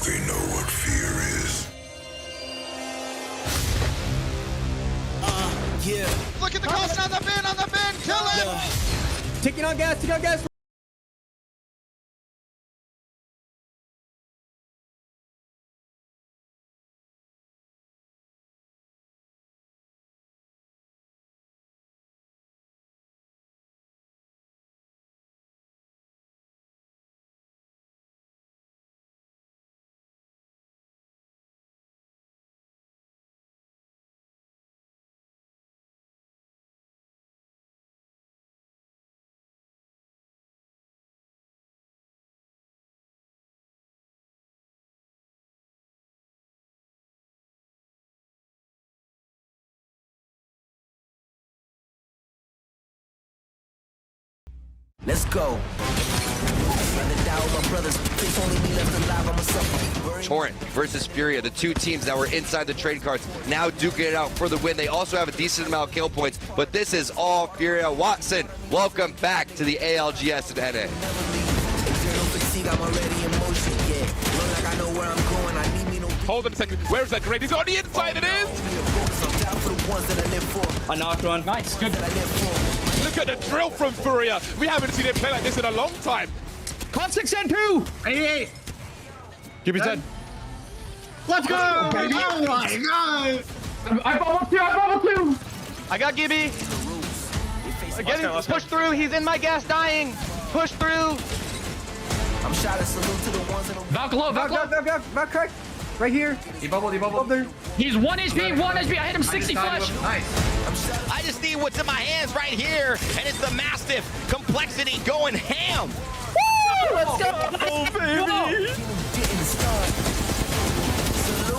They know what fear is. Yeah. Look at the cost on the bin, kill it! Taking on gas, taking on gas. Let's go. Torrent versus Furia, the two teams that were inside the trade cards, now duking it out for the win. They also have a decent amount of kill points, but this is all Furia. Watson, welcome back to the ALGS and NA. Hold on a second. Where is that grenade? He's on the inside. It is. I knocked one. Nice, good. Look at the drill from Furia. We haven't seen it play like this in a long time. Club 6 and 2. 88. Give me 10. Let's go, baby. Oh my god. I bubble two. I got Gibby. Get him, push through, he's in my gas dying. Push through. I'm shot a salute to the ones that don't. Valk crack. Right here. He bubbled there. He's 1 HP, 1 HP. I hit him 60 flash. I just need what's in my hands right here, and it's the Mastiff Complexity going ham. Woo! Let's go! Oh, baby!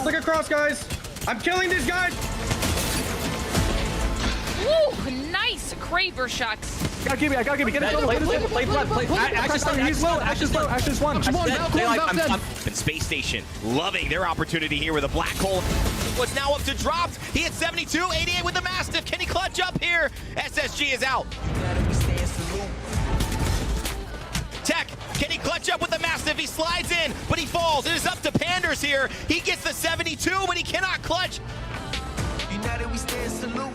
Look across, guys. I'm killing these guys. Woo! Nice Craver shots. I got Gibby. Get it. Play blood. He's low. Ash is one. And Space Station loving their opportunity here with a black hole. What's now up to dropped. He hit 72, 88 with the Mastiff. Can he clutch up here? SSG is out. Tech, can he clutch up with the Mastiff? He slides in, but he falls. It is up to Panders here. He gets the 72, but he cannot clutch. United we stand, salute.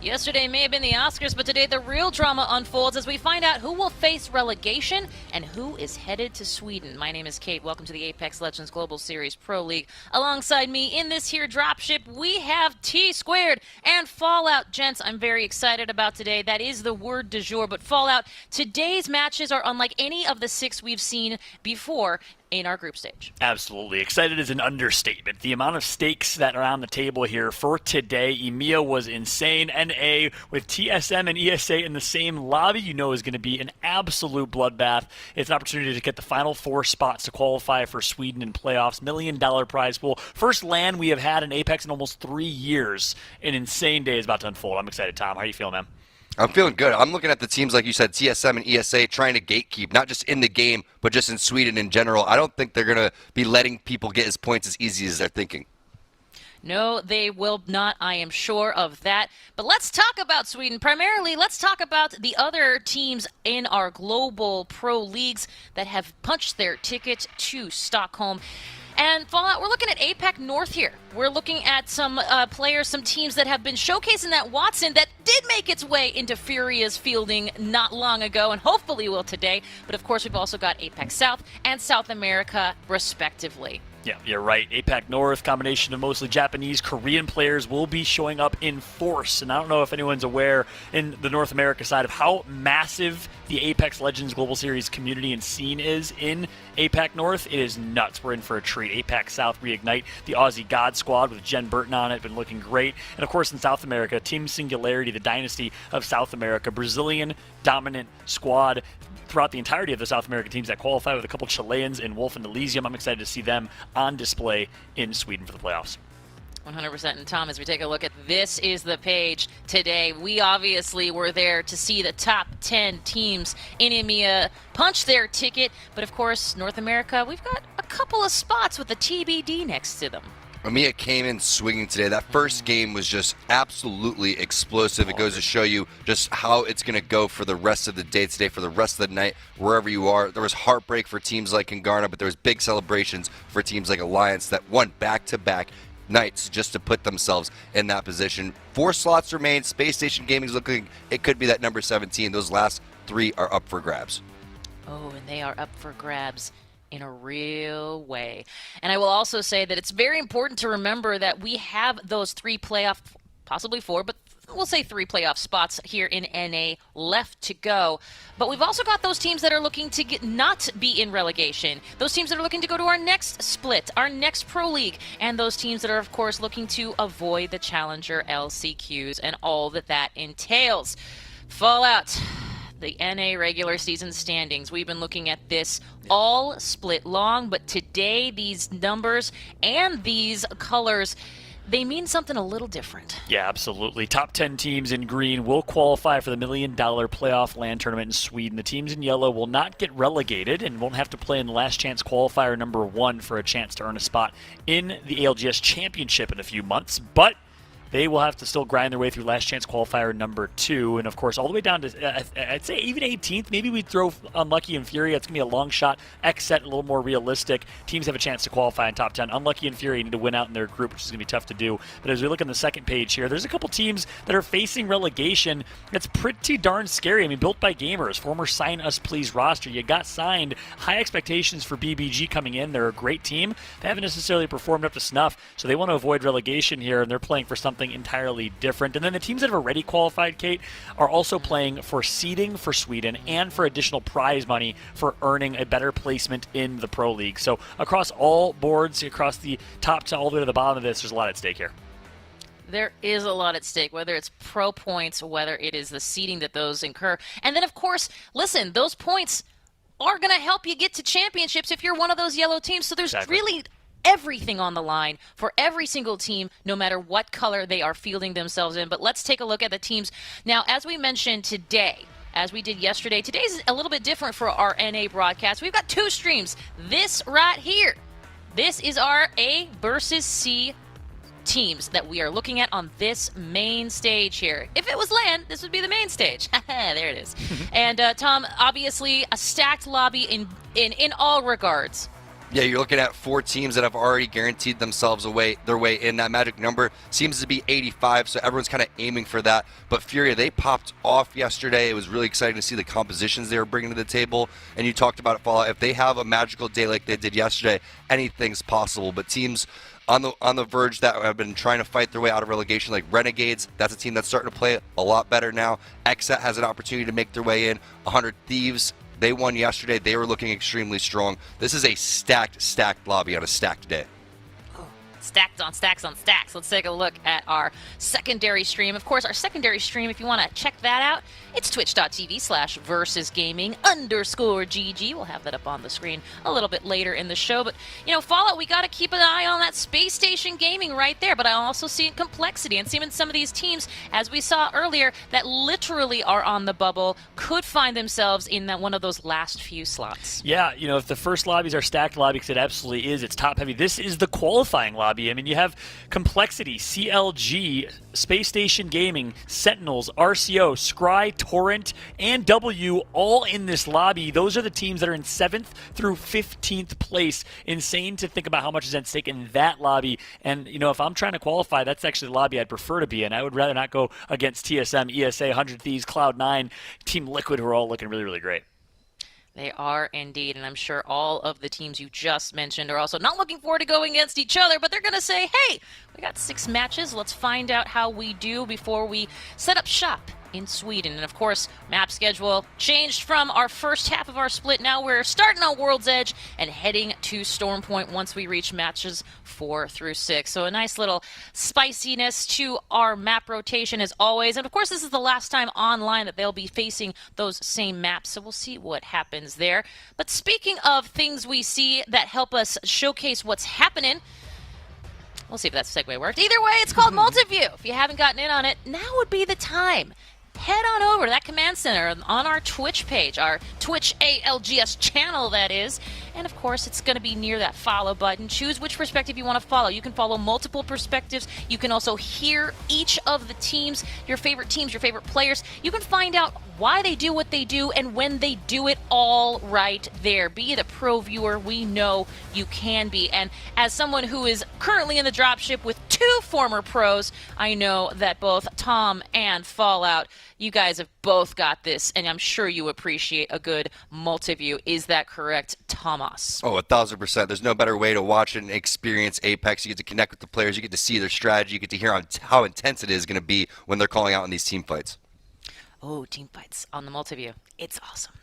Yesterday may have been the Oscars, but today the real drama unfolds as we find out who will face relegation and who is headed to Sweden. My name is Kate. Welcome to the Apex Legends Global Series Pro League. Alongside me in this here dropship, we have T-Squared and Fallout. Gents, I'm very excited about today. That is the word du jour. But Fallout, today's matches are unlike any of the 6 we've seen before in our group stage. Absolutely. Excited is an understatement. The amount of stakes that are on the table here for today, EMEA was insane. NA with TSM and ESA in the same lobby, you know, is going to be an absolute bloodbath. It's an opportunity to get the final 4 spots to qualify for Sweden in playoffs. $1 million prize pool. First LAN we have had in Apex in almost 3 years. An insane day is about to unfold. I'm excited. Tom, how are you feeling, man? I'm feeling good. I'm looking at the teams, like you said, TSM and ESA, trying to gatekeep, not just in the game, but just in Sweden in general. I don't think they're going to be letting people get his points as easy as they're thinking. No, they will not. I am sure of that. But let's talk about Sweden. Primarily, let's talk about the other teams in our global pro leagues that have punched their ticket to Stockholm. And Fallout, we're looking at APAC North here. We're looking at some players, some teams that have been showcasing that Watson that did make its way into Furia's fielding not long ago, and hopefully will today. But of course, we've also got APAC South and South America, respectively. Yeah, you're right. APAC North, combination of mostly Japanese, Korean players will be showing up in force. And I don't know if anyone's aware in the North America side of how massive the Apex Legends Global Series community and scene is in APAC North. It is nuts. We're in for a treat. APAC South Reignite, the Aussie God Squad with Jen Burton on it, been looking great. And of course in South America, Team Singularity, the dynasty of South America, Brazilian dominant squad throughout the entirety of the South American teams that qualify, with a couple Chileans in Wolf and Elysium. I'm excited to see them on display in Sweden for the playoffs. 100%. And Tom, as we take a look at this is the page today, we obviously were there to see the top 10 teams in EMEA punch their ticket. But of course, North America, we've got a couple of spots with the TBD next to them. EMEA came in swinging today. That first game was just absolutely explosive. It goes to show you just how it's going to go for the rest of the day today, for the rest of the night, wherever you are. There was heartbreak for teams like Ingarna, but there was big celebrations for teams like Alliance that won back-to-back nights just to put themselves in that position. 4 slots remain. Space Station Gaming's looking, it could be that number 17. Those last 3 are up for grabs. Oh, and they are up for grabs in a real way. And I will also say that it's very important to remember that we have those 3 playoff, possibly 4, but we'll say 3 playoff spots here in NA left to go. But we've also got those teams that are looking to not be in relegation, those teams that are looking to go to our next split, our next Pro League, and those teams that are, of course, looking to avoid the Challenger LCQs and all that that entails. Fallout. The NA regular season standings. We've been looking at this all split long, but today these numbers and these colors, they mean something a little different. Yeah, absolutely. Top 10 teams in green will qualify for the $1 million playoff LAN tournament in Sweden. The teams in yellow will not get relegated and won't have to play in the last chance qualifier number 1 for a chance to earn a spot in the ALGS championship in a few months, but they will have to still grind their way through last chance qualifier number 2, and of course all the way down to, I'd say even 18th. Maybe we'd throw Unlucky and Fury. It's going to be a long shot. X set a little more realistic. Teams have a chance to qualify in top 10. Unlucky and Fury need to win out in their group, which is going to be tough to do. But as we look on the second page here, there's a couple teams that are facing relegation. That's pretty darn scary. I mean, built by gamers, former Sign Us Please roster. You got signed. High expectations for BBG coming in. They're a great team. They haven't necessarily performed up to snuff, so they want to avoid relegation here, and they're playing for something entirely different. And then the teams that have already qualified, Kate, are also playing for seeding for Sweden and for additional prize money for earning a better placement in the Pro League. So across all boards, across the top to all the way to the bottom of this, there's a lot at stake here. There is a lot at stake, whether it's pro points, whether it is the seeding that those incur. And then, of course, listen, those points are going to help you get to championships if you're one of those yellow teams. So there's really everything on the line for every single team, no matter what color they are fielding themselves in. But let's take a look at the teams. Now, as we mentioned today, as we did yesterday, today's a little bit different for our NA broadcast. We've got 2 streams. This right here, this is our A versus C teams that we are looking at on this main stage here. If it was LAN, this would be the main stage. There it is. And Tom, obviously a stacked lobby in all regards. Yeah, you're looking at 4 teams that have already guaranteed themselves their way in. That magic number seems to be 85, so everyone's kind of aiming for that. But Furia, they popped off yesterday. It was really exciting to see the compositions they were bringing to the table. And you talked about it, Fallout. If they have a magical day like they did yesterday, anything's possible. But teams on the verge that have been trying to fight their way out of relegation, like Renegades, that's a team that's starting to play a lot better now. XSET has an opportunity to make their way in. 100 Thieves, they won yesterday. They were looking extremely strong. This is a stacked lobby on a stacked day. Stacked on stacks on stacks. Let's take a look at our secondary stream. Of course, our secondary stream, if you want to check that out, it's twitch.tv/versusgaming_GG. We'll have that up on the screen a little bit later in the show. But, you know, Fallout, we got to keep an eye on that Space Station Gaming right there. But I also see complexity and seeing some of these teams, as we saw earlier, that literally are on the bubble, could find themselves in one of those last few slots. Yeah, you know, if the first lobbies are stacked lobby, because it absolutely is, it's top heavy. This is the qualifying lobby. I mean, you have Complexity, CLG, Space Station Gaming, Sentinels, RCO, Scry, Torrent, and W all in this lobby. Those are the teams that are in 7th through 15th place. Insane to think about how much is at stake in that lobby. And, you know, if I'm trying to qualify, that's actually the lobby I'd prefer to be in. I would rather not go against TSM, ESA, 100 Thieves, Cloud9, Team Liquid, who are all looking really, really great. They are indeed, and I'm sure all of the teams you just mentioned are also not looking forward to going against each other, but they're going to say, hey, we got 6 matches. Let's find out how we do before we set up shop in Sweden. And of course, map schedule changed from our first half of our split. Now we're starting on World's Edge and heading to Storm Point once we reach matches 4 through 6. So a nice little spiciness to our map rotation as always. And of course, this is the last time online that they'll be facing those same maps. So we'll see what happens there. But speaking of things we see that help us showcase what's happening, we'll see if that segue worked. Either way, it's called Multiview. If you haven't gotten in on it, now would be the time. head on over to that command center on our Twitch page, our Twitch ALGS channel, that is. And of course, it's going to be near that follow button. Choose which perspective you want to follow. You can follow multiple perspectives. You can also hear each of the teams, your favorite players. You can find out why they do what they do and when they do it all right there. Be the pro viewer we know you can be. And as someone who is currently in the dropship with 2 former pros, I know that both Tom and Fallout, you guys have both got this, and I'm sure you appreciate a good multi-view. Is that correct, Thomas? Oh, 1,000%. There's no better way to watch and experience Apex. You get to connect with the players. You get to see their strategy. You get to hear how intense it is going to be when they're calling out in these team fights. Oh, team fights on the multi-view. It's awesome.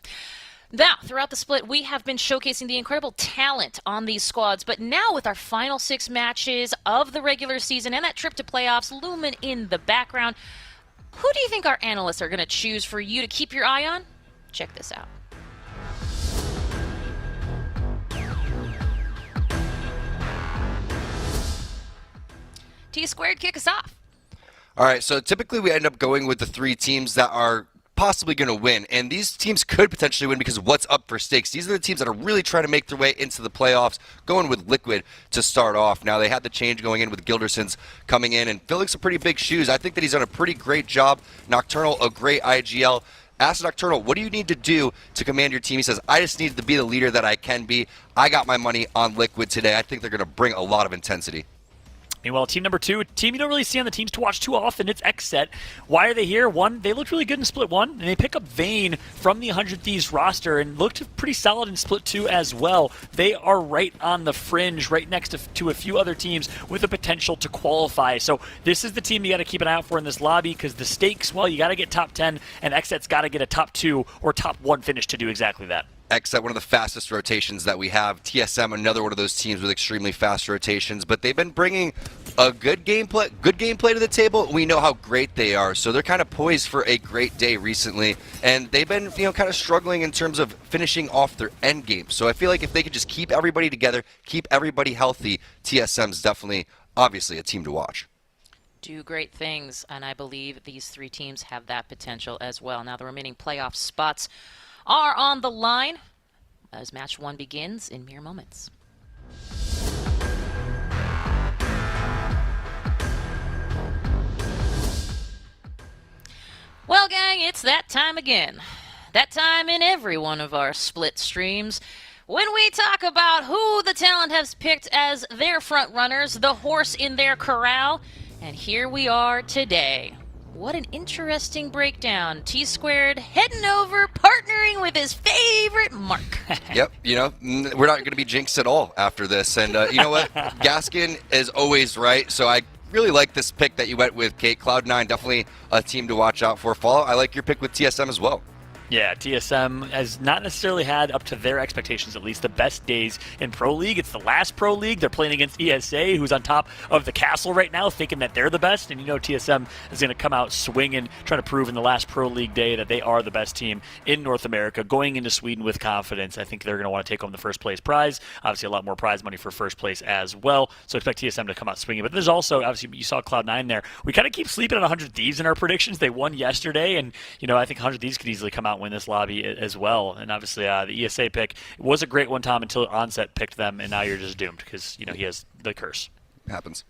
Now, throughout the split, we have been showcasing the incredible talent on these squads, but now with our final 6 matches of the regular season and that trip to playoffs looming in the background, who do you think our analysts are going to choose for you to keep your eye on? Check this out. T-Squared, kick us off. All right, so typically we end up going with the 3 teams that are possibly going to win, and these teams could potentially win because of what's up for stakes. These are the teams that are really trying to make their way into the playoffs, going with Liquid to start off. Now, they had the change going in with Gilderson's coming in and filling some pretty big shoes. I think that he's done a pretty great job. Nocturnal, a great IGL. Ask Nocturnal, what do you need to do to command your team? He says, I just need to be the leader that I can be. I got my money on Liquid today. I think they're going to bring a lot of intensity. Meanwhile, team number 2, a team you don't really see on the teams to watch too often, it's XSET. Why are they here? 1, they looked really good in Split 1, and they pick up Vayne from the 100 Thieves roster and looked pretty solid in Split 2 as well. They are right on the fringe, right next to a few other teams with the potential to qualify. So this is the team you got to keep an eye out for in this lobby because the stakes, well, you got to get top 10, and XSET's got to get a top 2 or top 1 finish to do exactly that. XSET, one of the fastest rotations that we have. TSM, another one of those teams with extremely fast rotations, but they've been bringing a good gameplay to the table. We know how great they are, so they're kind of poised for a great day recently, and they've been, kind of struggling in terms of finishing off their end game. So I feel like if they could just keep everybody together, keep everybody healthy, TSM's definitely, obviously, a team to watch. Do great things, and I believe these 3 teams have that potential as well. Now the remaining playoff spots are on the line as match 1 begins in mere moments. Well, gang, it's that time again. That time in every one of our split streams when we talk about who the talent has picked as their front runners, the horse in their corral. And here we are today. What an interesting breakdown. T-Squared heading over, partnering with his favorite Mark. Yep, we're not going to be jinxed at all after this. And you know what? Gaskin is always right, so I really like this pick that you went with, Kate. Cloud9, definitely a team to watch out for. Fallout, I like your pick with TSM as well. Yeah, TSM has not necessarily had, up to their expectations at least, the best days in Pro League. It's the last Pro League. They're playing against ESA, who's on top of the castle right now, thinking that they're the best. And TSM is going to come out swinging, trying to prove in the last Pro League day that they are the best team in North America, going into Sweden with confidence. I think they're going to want to take home the first place prize. Obviously, a lot more prize money for first place as well. So expect TSM to come out swinging. But there's also, obviously, you saw Cloud9 there. We kind of keep sleeping on 100 Thieves in our predictions. They won yesterday, and, I think 100 Thieves could easily come out and win this lobby as well. And obviously the ESA pick was a great one, Tom, until Onset picked them, and now you're just doomed because he has the curse. It happens.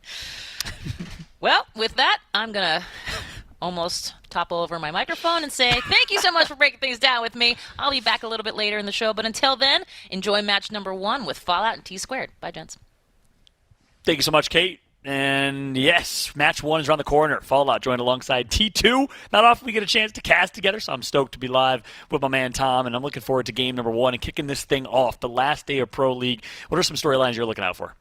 Well, with that, I'm gonna almost topple over my microphone and say thank you so much for breaking things down with me. I'll be back a little bit later in the show, but until then, enjoy match number 1 with Fallout and T-Squared. Bye, gents. Thank you so much, Kate. And yes, match 1 is around the corner. Fallout joined alongside T2. Not often we get a chance to cast together, so I'm stoked to be live with my man Tom, and I'm looking forward to game number 1 and kicking this thing off, the last day of Pro League. What are some storylines you're looking out for?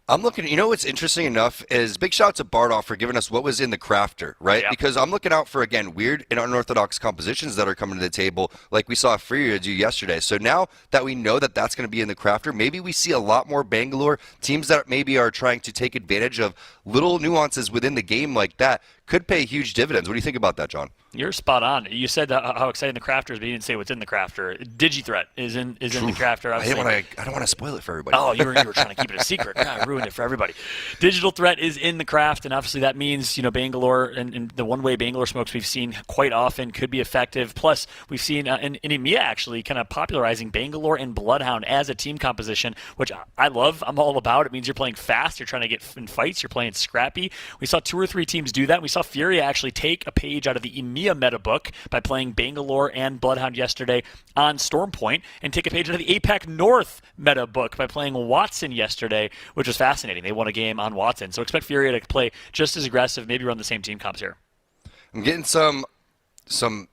I'm looking, what's interesting enough is big shout out to Bardoff for giving us what was in the crafter, right? Yep. Because I'm looking out for, again, weird and unorthodox compositions that are coming to the table like we saw Freya do yesterday. So now that we know that that's going to be in the crafter, maybe we see a lot more Bangalore teams that maybe are trying to take advantage of little nuances within the game like that could pay huge dividends. What do you think about that, John? You're spot on. You said how exciting the crafter is, but you didn't say what's in the crafter. DigiThreat is in the crafter. I don't want to spoil it for everybody. Oh, you were trying to keep it a secret. I ruined it for everybody. Digital Threat is in the craft, and obviously that means Bangalore and the one-way Bangalore smokes we've seen quite often could be effective. Plus, we've seen in EMEA actually kind of popularizing Bangalore and Bloodhound as a team composition, which I love. I'm all about. It means you're playing fast. You're trying to get in fights. You're playing scrappy. We saw 2 or 3 teams do that. We saw Furia actually take a page out of the EMEA meta book by playing Bangalore and Bloodhound yesterday on Stormpoint, and take a page out of the APAC North meta book by playing Watson yesterday, which was fascinating. They won a game on Watson. So expect Furia to play just as aggressive, maybe run the same team comps here. I'm getting some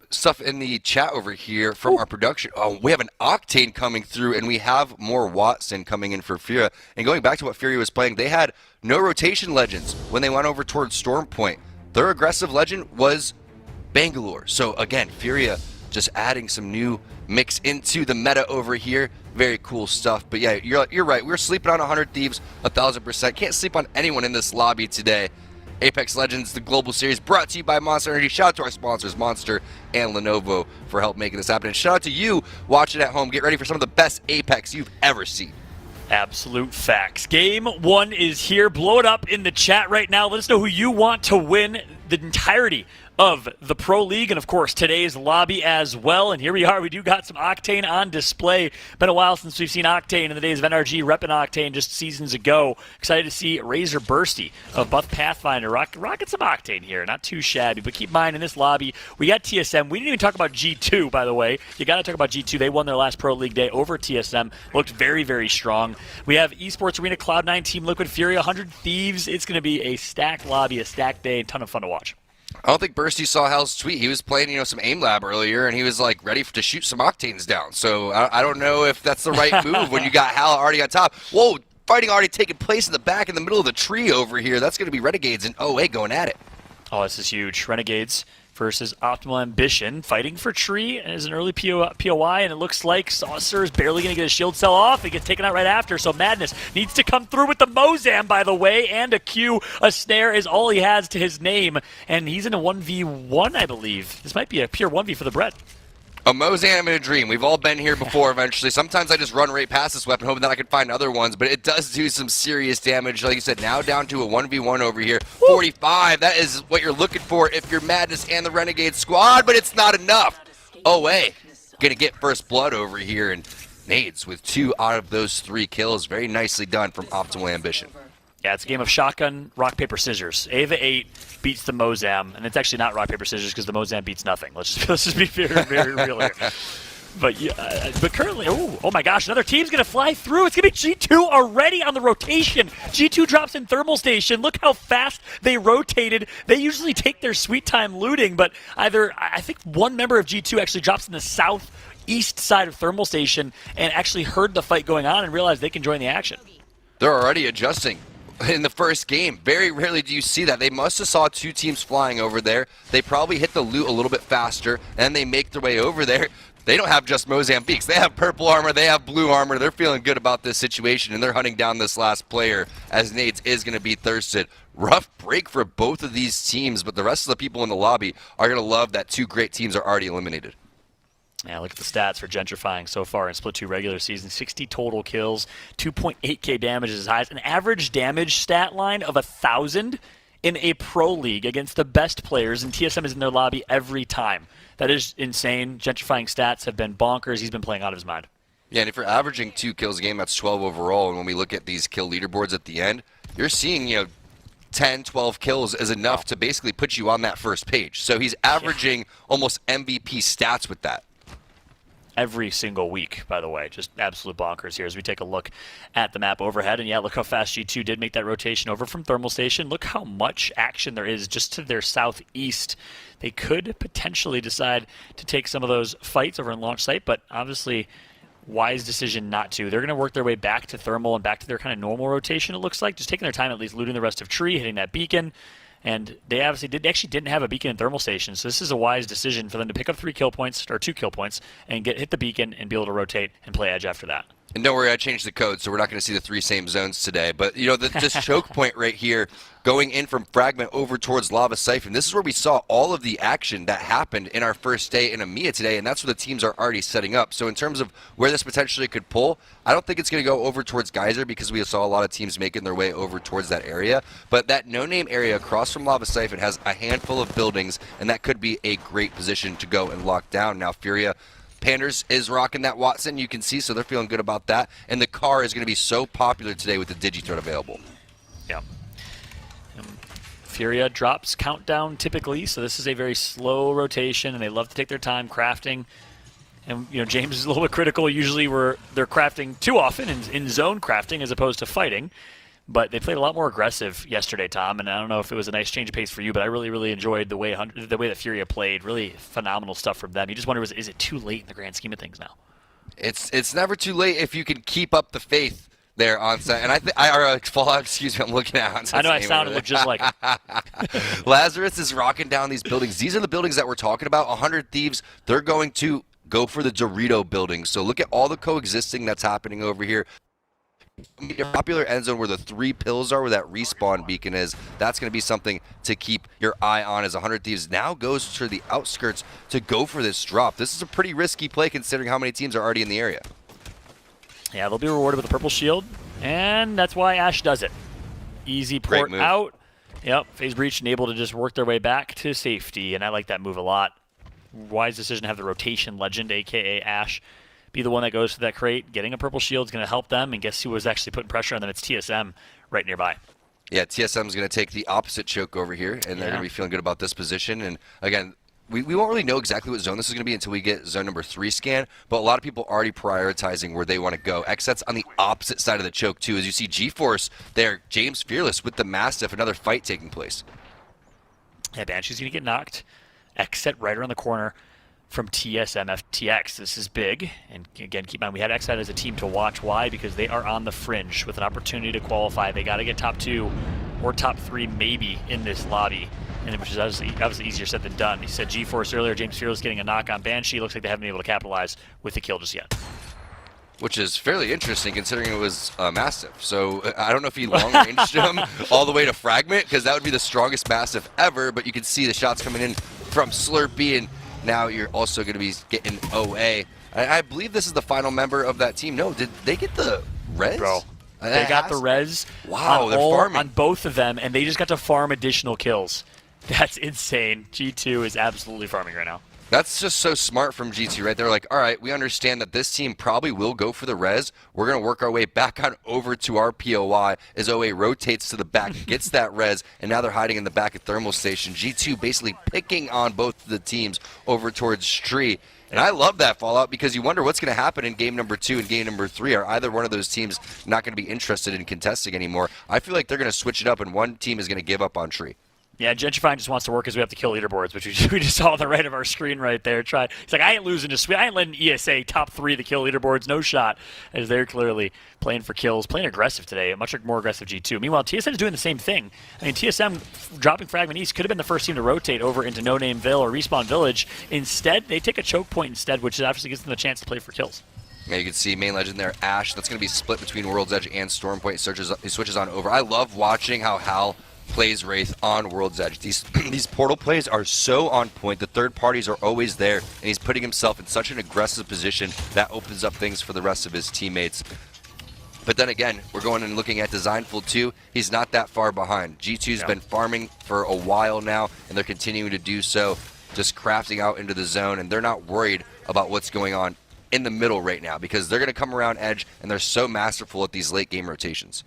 stuff in the chat over here from our production. We have an Octane coming through, and we have more Watson coming in for Furia. And going back to what Furia was playing, they had no rotation legends when they went over towards Stormpoint. Their aggressive legend was Bangalore. So again, Furia just adding some new mix into the meta over here. Very cool stuff. But yeah, you're right. We're sleeping on 100 Thieves 1,000%. Can't sleep on anyone in this lobby today. Apex Legends, the Global Series, brought to you by Monster Energy. Shout out to our sponsors, Monster and Lenovo, for help making this happen. And shout out to you watching at home. Get ready for some of the best Apex you've ever seen. Absolute facts. Game 1 is here. Blow it up in the chat right now. Let us know who you want to win the entirety of the Pro League, and of course today's lobby as well. And here we are. We do got some Octane on display. Been a while since we've seen Octane in the days of NRG repping Octane just seasons ago. Excited to see Razor Bursty of Buff Pathfinder rocking some Octane here. Not too shabby, but keep in mind in this lobby we got TSM. We didn't even talk about G2, by the way. You got to talk about G2. They won their last Pro League day over TSM. Looked very, very strong. We have Esports Arena, Cloud9, Team Liquid, Fury, 100 Thieves. It's going to be a stacked lobby, a stacked day, a ton of fun to watch. I don't think Bursty saw Hal's tweet. He was playing, some aim lab earlier, and he was like ready to shoot some Octanes down. So I don't know if that's the right move when you got Hal already on top. Whoa, fighting already taking place in the back in the middle of the tree over here. That's going to be Renegades and OA going at it. Oh, this is huge. Renegades versus Optimal Ambition, fighting for Tree as an early POI, and it looks like Saucer is barely going to get a shield cell off. It gets taken out right after, so Madness needs to come through with the Mozam, by the way, and a Q. A snare is all he has to his name, and he's in a 1v1, I believe. This might be a pure 1v for the Brett. A Mozam in a dream. We've all been here before eventually. Sometimes I just run right past this weapon hoping that I can find other ones, but it does do some serious damage. Like you said, now down to a 1v1 over here. 45, that is what you're looking for if you're Madness and the Renegade squad, but it's not enough. OA gonna get first blood over here, and Nades with 2 out of those 3 kills. Very nicely done from Optimal Ambition. Yeah, it's a game of shotgun, rock, paper, scissors. Ava 8 beats the Mozam, and it's actually not rock, paper, scissors because the Mozam beats nothing. Let's just be very, very real here. But currently, oh my gosh, another team's going to fly through. It's going to be G2 already on the rotation. G2 drops in Thermal Station. Look how fast they rotated. They usually take their sweet time looting, but I think one member of G2 actually drops in the southeast side of Thermal Station and actually heard the fight going on and realized they can join the action. They're already adjusting. In the first game, very rarely do you see that. They must have saw 2 teams flying over there. They probably hit the loot a little bit faster, and they make their way over there. They don't have just Mozambiques. They have purple armor. They have blue armor. They're feeling good about this situation, and they're hunting down this last player as Nades is going to be thirsted. Rough break for both of these teams, but the rest of the people in the lobby are going to love that 2 great teams are already eliminated. Yeah, look at the stats for Gentrifying so far in Split 2 regular season. 60 total kills, 2.8k damage is his highest. An average damage stat line of 1,000 in a pro league against the best players, and TSM is in their lobby every time. That is insane. Gentrifying stats have been bonkers. He's been playing out of his mind. Yeah, and if you're averaging 2 kills a game, that's 12 overall. And when we look at these kill leaderboards at the end, you're seeing, 10, 12 kills is enough to basically put you on that first page. So he's averaging almost MVP stats with that. Every single week, by the way. Just absolute bonkers here as we take a look at the map overhead. And yeah, look how fast G2 did make that rotation over from Thermal Station. Look how much action there is just to their southeast. They could potentially decide to take some of those fights over in launch site, but obviously wise decision not to. They're going to work their way back to Thermal and back to their kind of normal rotation, it looks like. Just taking their time at least looting the rest of Tree, hitting that beacon. And they obviously didn't have a beacon in Thermal Station, so this is a wise decision for them to pick up 3 kill points, or 2 kill points, and hit the beacon and be able to rotate and play edge after that. And don't worry, I changed the code, so we're not going to see the 3 same zones today. But, you know, this choke point right here, going in from Fragment over towards Lava Siphon, this is where we saw all of the action that happened in our first day in EMEA today, and that's where the teams are already setting up. So in terms of where this potentially could pull, I don't think it's going to go over towards Geyser because we saw a lot of teams making their way over towards that area. But that no-name area across from Lava Siphon has a handful of buildings, and that could be a great position to go and lock down. Now, Furia Panders is rocking that Watson, you can see, so they're feeling good about that. And the car is going to be so popular today with the Digi-Threat available. Yeah. Furia drops countdown typically, so this is a very slow rotation, and they love to take their time crafting. And, you know, James is a little bit critical. Usually they're crafting too often in zone crafting as opposed to fighting. But they played a lot more aggressive yesterday, Tom, and I don't know if it was a nice change of pace for you, but I really, really enjoyed the way that Furia played. Really phenomenal stuff from them. You just wonder, is it too late in the grand scheme of things now? It's never too late if you can keep up the faith there on set. And Fallout, excuse me, I'm looking at Onset's I know I name sounded over just like it. Lazarus is rocking down these buildings. These are the buildings that we're talking about. 100 Thieves, they're going to go for the Dorito building. So look at all the coexisting that's happening over here. Your popular end zone where the 3 pills are, where that respawn beacon is, that's going to be something to keep your eye on as 100 Thieves now goes to the outskirts to go for this drop. This is a pretty risky play considering how many teams are already in the area. Yeah, they'll be rewarded with a purple shield, and that's why Ash does it. Easy port out. Yep, phase breach and able to just work their way back to safety, and I like that move a lot. Wise decision to have the rotation legend, a.k.a. Ash, be the one that goes to that crate. Getting a purple shield is going to help them, and guess who was actually putting pressure on them? It's TSM right nearby. Yeah, TSM is going to take the opposite choke over here, and they're going to be feeling good about this position. And again, we won't really know exactly what zone this is going to be until we get zone number 3 scan, but a lot of people already prioritizing where they want to go. XSET's on the opposite side of the choke, too. As you see GeForce there, James Fearless with the Mastiff, another fight taking place. Yeah, Banshee's going to get knocked. XSET right around the corner from TSM FTX. This is big, and again, keep in mind, we had XSET as a team to watch. Why? Because they are on the fringe with an opportunity to qualify. They got to get top 2 or top 3 maybe in this lobby, and which is obviously easier said than done. He said GeForce earlier, James Fearless getting a knock on Banshee. Looks like they haven't been able to capitalize with the kill just yet. Which is fairly interesting considering it was Mastiff. So I don't know if he long-ranged him all the way to Fragment, because that would be the strongest Mastiff ever, but you can see the shots coming in from Slurpee, and now you're also going to be getting OA. I believe this is the final member of that team. No, did they get the res? Bro, they got the res. Wow, they're farming. On both of them, and they just got to farm additional kills. That's insane. G2 is absolutely farming right now. That's just so smart from G2, right? They're like, all right, we understand that this team probably will go for the res. We're going to work our way back on over to our POI as OA rotates to the back, gets that res, and now they're hiding in the back of Thermal Station. G2 basically picking on both of the teams over towards Stree. And I love that Fallout, because you wonder what's going to happen in game number 2 and game number 3. Are either one of those teams not going to be interested in contesting anymore? I feel like they're going to switch it up, and one team is going to give up on Tree. Yeah, Gentrifying just wants to work as we have to kill leaderboards, which we just saw on the right of our screen right there. He's like, I ain't losing to I ain't letting ESA top 3 to kill leaderboards, no shot, as they're clearly playing for kills, playing aggressive today, a much more aggressive G2. Meanwhile, TSM is doing the same thing. I mean, TSM dropping Fragment East could have been the first team to rotate over into No Name Ville or Respawn Village. Instead, they take a choke point instead, which obviously gives them the chance to play for kills. Yeah, you can see main legend there, Ash. That's going to be split between World's Edge and Stormpoint. He switches on over. I love watching how Hal plays Wraith on World's Edge. These portal plays are so on point. The third parties are always there, and he's putting himself in such an aggressive position that opens up things for the rest of his teammates. But then again, we're going and looking at Designful 2. He's not that far behind. G2's been farming for a while now, and they're continuing to do so, just crafting out into the zone, and they're not worried about what's going on in the middle right now, because they're going to come around Edge, and they're so masterful at these late game rotations.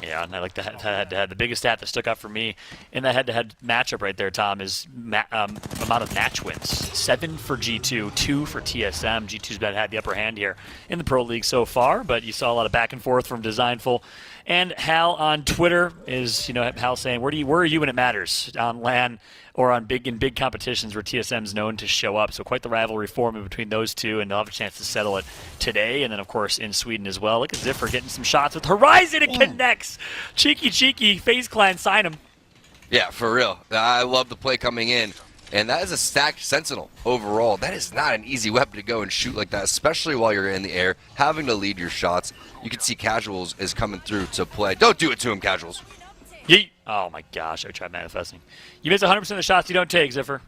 Yeah, and I like the head-to-head. The biggest stat that stuck out for me in that head-to-head matchup right there, Tom, is amount of match wins. 7 for G2, 2 for TSM. G2's had the upper hand here in the Pro League so far, but you saw a lot of back and forth from Designful. And Hal on Twitter is, Hal saying, where are you when it matters? On LAN or in big competitions where TSM's known to show up. So quite the rivalry forming between those two, and they'll have a chance to settle it today. And then, of course, in Sweden as well. Look at Ziffer getting some shots with Horizon. It connects. Cheeky, FaZe Clan, sign him. Yeah, for real. I love the play coming in. And that is a stacked Sentinel overall. That is not an easy weapon to go and shoot like that, especially while you're in the air, having to lead your shots. You can see Casuals is coming through to play. Don't do it to him, Casuals. Yeet. Oh my gosh, I tried manifesting. You miss 100% of the shots you don't take, Ziffer.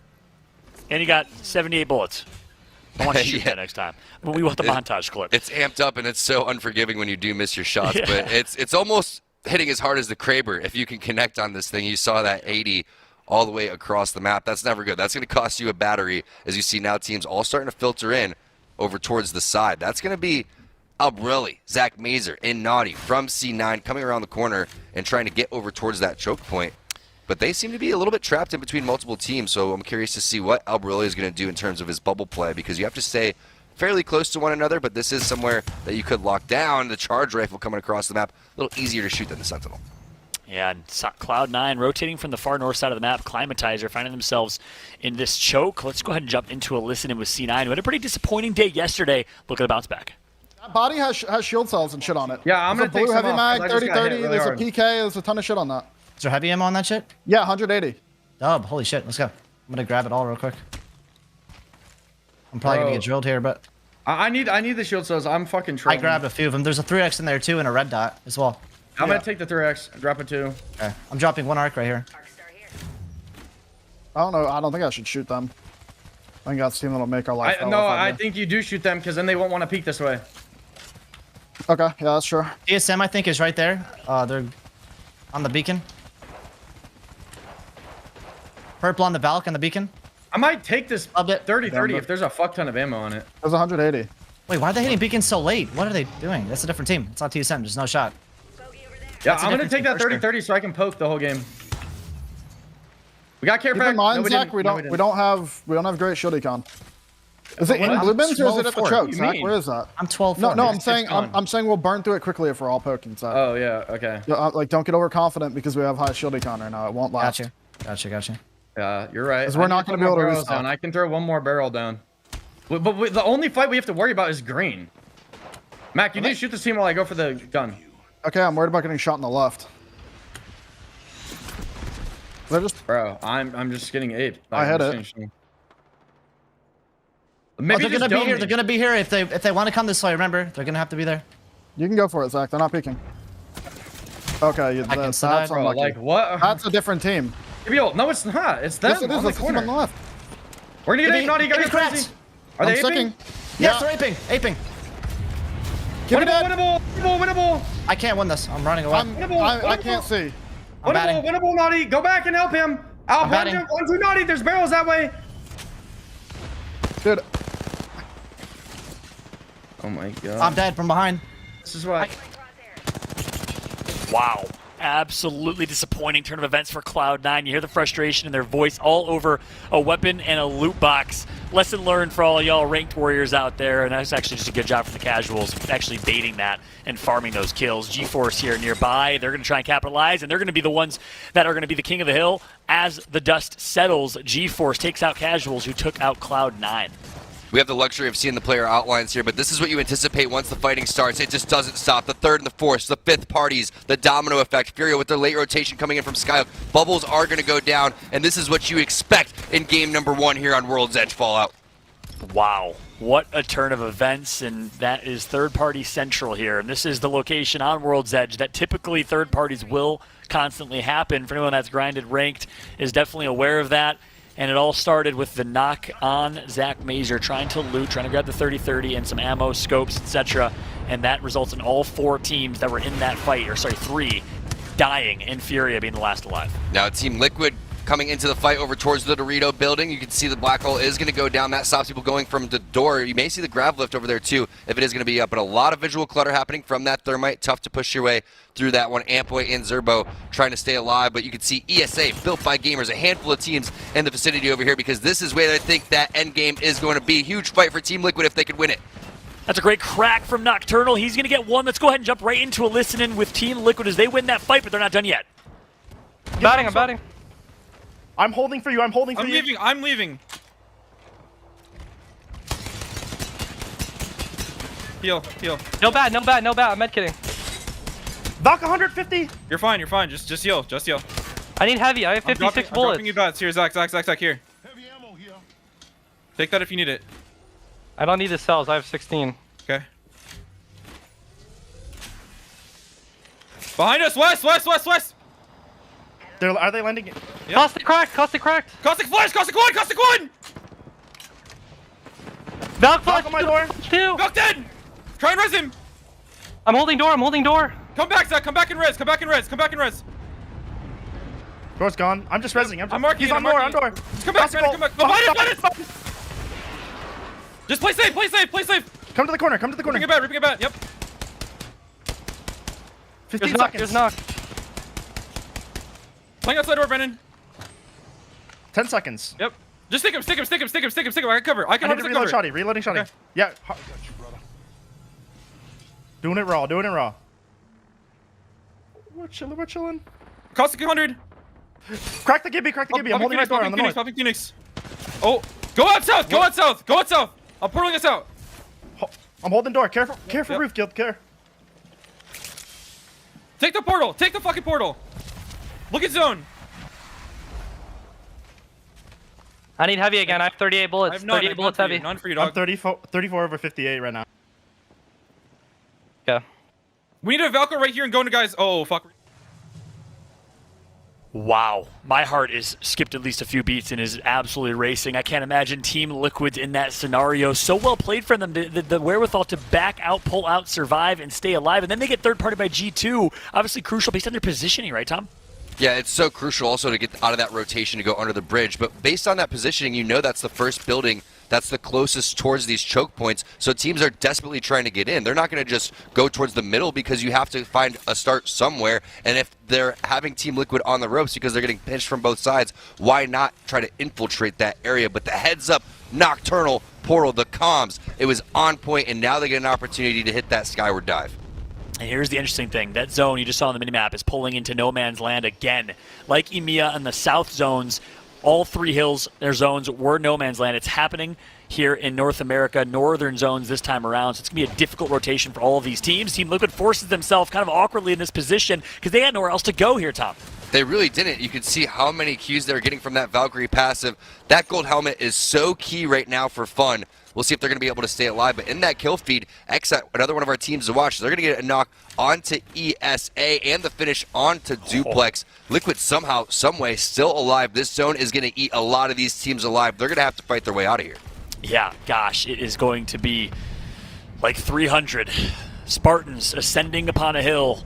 And you got 78 bullets. I want you to shoot that next time. But we want the montage clip. It's amped up, and it's so unforgiving when you do miss your shots. Yeah. But it's almost hitting as hard as the Kraber. If you can connect on this thing, you saw that 80 all the way across the map. That's never good. That's going to cost you a battery, as you see now teams all starting to filter in over towards the side. That's going to be Albrelli, Zach Mazer, and Naughty from C9 coming around the corner and trying to get over towards that choke point. But they seem to be a little bit trapped in between multiple teams, so I'm curious to see what Albrelli is going to do in terms of his bubble play, because you have to stay fairly close to one another, but this is somewhere that you could lock down. The charge rifle coming across the map, a little easier to shoot than the Sentinel. Yeah, and Cloud9 rotating from the far north side of the map. Climatizer finding themselves in this choke. Let's go ahead and jump into a listen-in with C9, who had a pretty disappointing day yesterday. Look at the bounce back. That body has shield cells and shit on it. Yeah, I'm going to take blue some heavy mag, off, 30-30, really there's hard. a PK, there's a ton of shit on that. Is there heavy ammo on that shit? Yeah, 180. Dub, holy shit, let's go. I'm going to grab it all real quick. I'm probably going to get drilled here, but... I need the shield cells. I'm fucking trolling. I grabbed a few of them. There's a 3x in there too and a red dot as well. I'm going to take the 3x, drop it 2. Okay, I'm dropping 1 arc right here. I don't know. I don't think I should shoot them. I think that's the team that'll make our life hell. No, I think you do shoot them because then they won't want to peek this way. Okay, yeah, that's true. DSM, I think, is right there. They're on the beacon. Purple on the Valk on the beacon. I might take this 30-30 if there's a fuck ton of ammo on it. There's 180. Wait, why are they hitting beacons so late? What are they doing? That's a different team. It's not TSM. There's no shot. Yeah, I'm going to take that 30-30 so I can poke the whole game. We got care Keep in mind, Zach, we don't have great shield econ. Is it in blue bins or is it at the choke, Zach? Where is that? I'm 12. No, I'm saying we'll burn through it quickly if we're all poking, Zach. Oh yeah, okay. Like, don't get overconfident because we have high shield econ right now. It won't last. Gotcha. Yeah, you're right. Because we're not going to be able to restock. Down. I can throw one more barrel down. But the only fight we have to worry about is green. Mac, you need to shoot this team while I go for the gun. Okay, I'm worried about getting shot in the left. Bro, I'm just getting aped. I hit it. Maybe they're gonna be here. They're gonna be here if they want to come this way. Remember, they're gonna have to be there. You can go for it, Zach. They're not peeking. Okay, that's unlucky. Like what? That's a different team. No, it's not. It's them. Yes, it is. That's the team on the left. We're gonna get aped. Naughty, get crazy. Are they aping? Yes, they're aping. Winnable. I can't win this. I'm running away. I can't see. Winnable, Naughty. Go back and help him. Out, 1-2, Naughty. There's barrels that way. Dude. Oh my god. I'm dead from behind. This is why. Wow. Absolutely disappointing turn of events for Cloud9. You hear the frustration in their voice all over a weapon and a loot box. Lesson learned for all y'all ranked warriors out there, and that's actually just a good job for the casuals, actually baiting that and farming those kills. GeForce here nearby, they're going to try and capitalize, and they're going to be the ones that are going to be the king of the hill. As the dust settles, GeForce takes out casuals who took out Cloud9. We have the luxury of seeing the player outlines here, but this is what you anticipate once the fighting starts. It just doesn't stop. The third and the fourth, the fifth parties, the domino effect. Furia with their late rotation coming in from Skyhook. Bubbles are going to go down, and this is what you expect in game number 1 here on World's Edge Fallout. Wow. What a turn of events, and that is third-party central here. And this is the location on World's Edge that typically third parties will constantly happen. For anyone that's grinded ranked is definitely aware of that. And it all started with the knock on Zach Mazer, trying to loot, trying to grab the 30-30 and some ammo, scopes, etc. And that results in all 4 teams that were in that fight, or sorry, 3, dying, and Furia being the last alive. Now Team Liquid coming into the fight over towards the Dorito building. You can see the black hole is going to go down. That stops people going from the door. You may see the grav lift over there too if it is going to be up, but a lot of visual clutter happening from that thermite. Tough to push your way through that one. Ampway and Zerbo trying to stay alive, but you can see ESA built by gamers, a handful of teams in the vicinity over here, because this is where I think that end game is going to be. Huge fight for Team Liquid if they could win it. That's a great crack from Nocturnal. He's going to get one. Let's go ahead and jump right into a listen-in with Team Liquid as they win that fight, but they're not done yet. I'm batting. I'm holding for you. I'm leaving. Heal. No bad. I'm med kidding. Valk 150. You're fine. Just heal. I need heavy. I have 56 bullets. I'm dropping you bats. Here, Zach, here. Take that if you need it. I don't need the cells. I have 16. Okay. Behind us, west. Are they landing? Yep. Caustic cracked. Caustic cracked. Caustic flash, Caustic one. Valk flash on my door. Two. Valk dead. Try and res him. I'm holding door. Come back, Zach. Come back and res. Door's gone. I'm just rezzing. I'm marking. He's on door. Just come back, Come behind us. Just play safe. Come to the corner. Ripping it back. Yep. 15 seconds. There's knock. Playing outside door, Brennan. 10 seconds. Yep. Just stick him. I can cover. I can reload Shoddy. Reloading Shoddy. Okay. Yeah. Doing it raw. We're chilling. Caustic 100. Crack the Gibby. I'm holding right door on the north. Popping Phoenix. Oh, go out south. I'm portaling us out. I'm holding door. Careful roof, Guild. Care. Take the portal. Take the fucking portal. Look at zone. I need heavy again. I have 38 bullets. I have none. 38 bullets heavy. None for you, dog. I'm 34 over 58 right now. Okay. We need a Valkyrie right here and go into guys. Oh, fuck. Wow, my heart is skipped at least a few beats and is absolutely racing. I can't imagine Team Liquid's in that scenario. So well played from them, the wherewithal to back out, pull out, survive, and stay alive. And then they get third party by G2. Obviously crucial based on their positioning, right, Tom? Yeah, it's so crucial also to get out of that rotation to go under the bridge. But based on that positioning, you know that's the first building that's the closest towards these choke points. So teams are desperately trying to get in. They're not going to just go towards the middle because you have to find a start somewhere. And if they're having Team Liquid on the ropes because they're getting pinched from both sides, why not try to infiltrate that area? But the heads up, Nocturnal, Portal, the comms, it was on point, and now they get an opportunity to hit that skyward dive. And here's the interesting thing. That zone you just saw on the minimap is pulling into no man's land again. Like EMEA and the south zones, all three hills, their zones were no man's land. It's happening here in North America, northern zones this time around. So it's going to be a difficult rotation for all of these teams. Team Liquid forces themselves kind of awkwardly in this position because they had nowhere else to go here, Tom. They really didn't. You can see how many Qs they're getting from that Valkyrie passive. That gold helmet is so key right now for fun. We'll see if they're going to be able to stay alive. But in that kill feed, XAT, another one of our teams to watch, they're going to get a knock onto ESA and the finish onto Duplex. Liquid somehow, someway, still alive. This zone is going to eat a lot of these teams alive. They're going to have to fight their way out of here. Yeah, gosh, it is going to be like 300 Spartans ascending upon a hill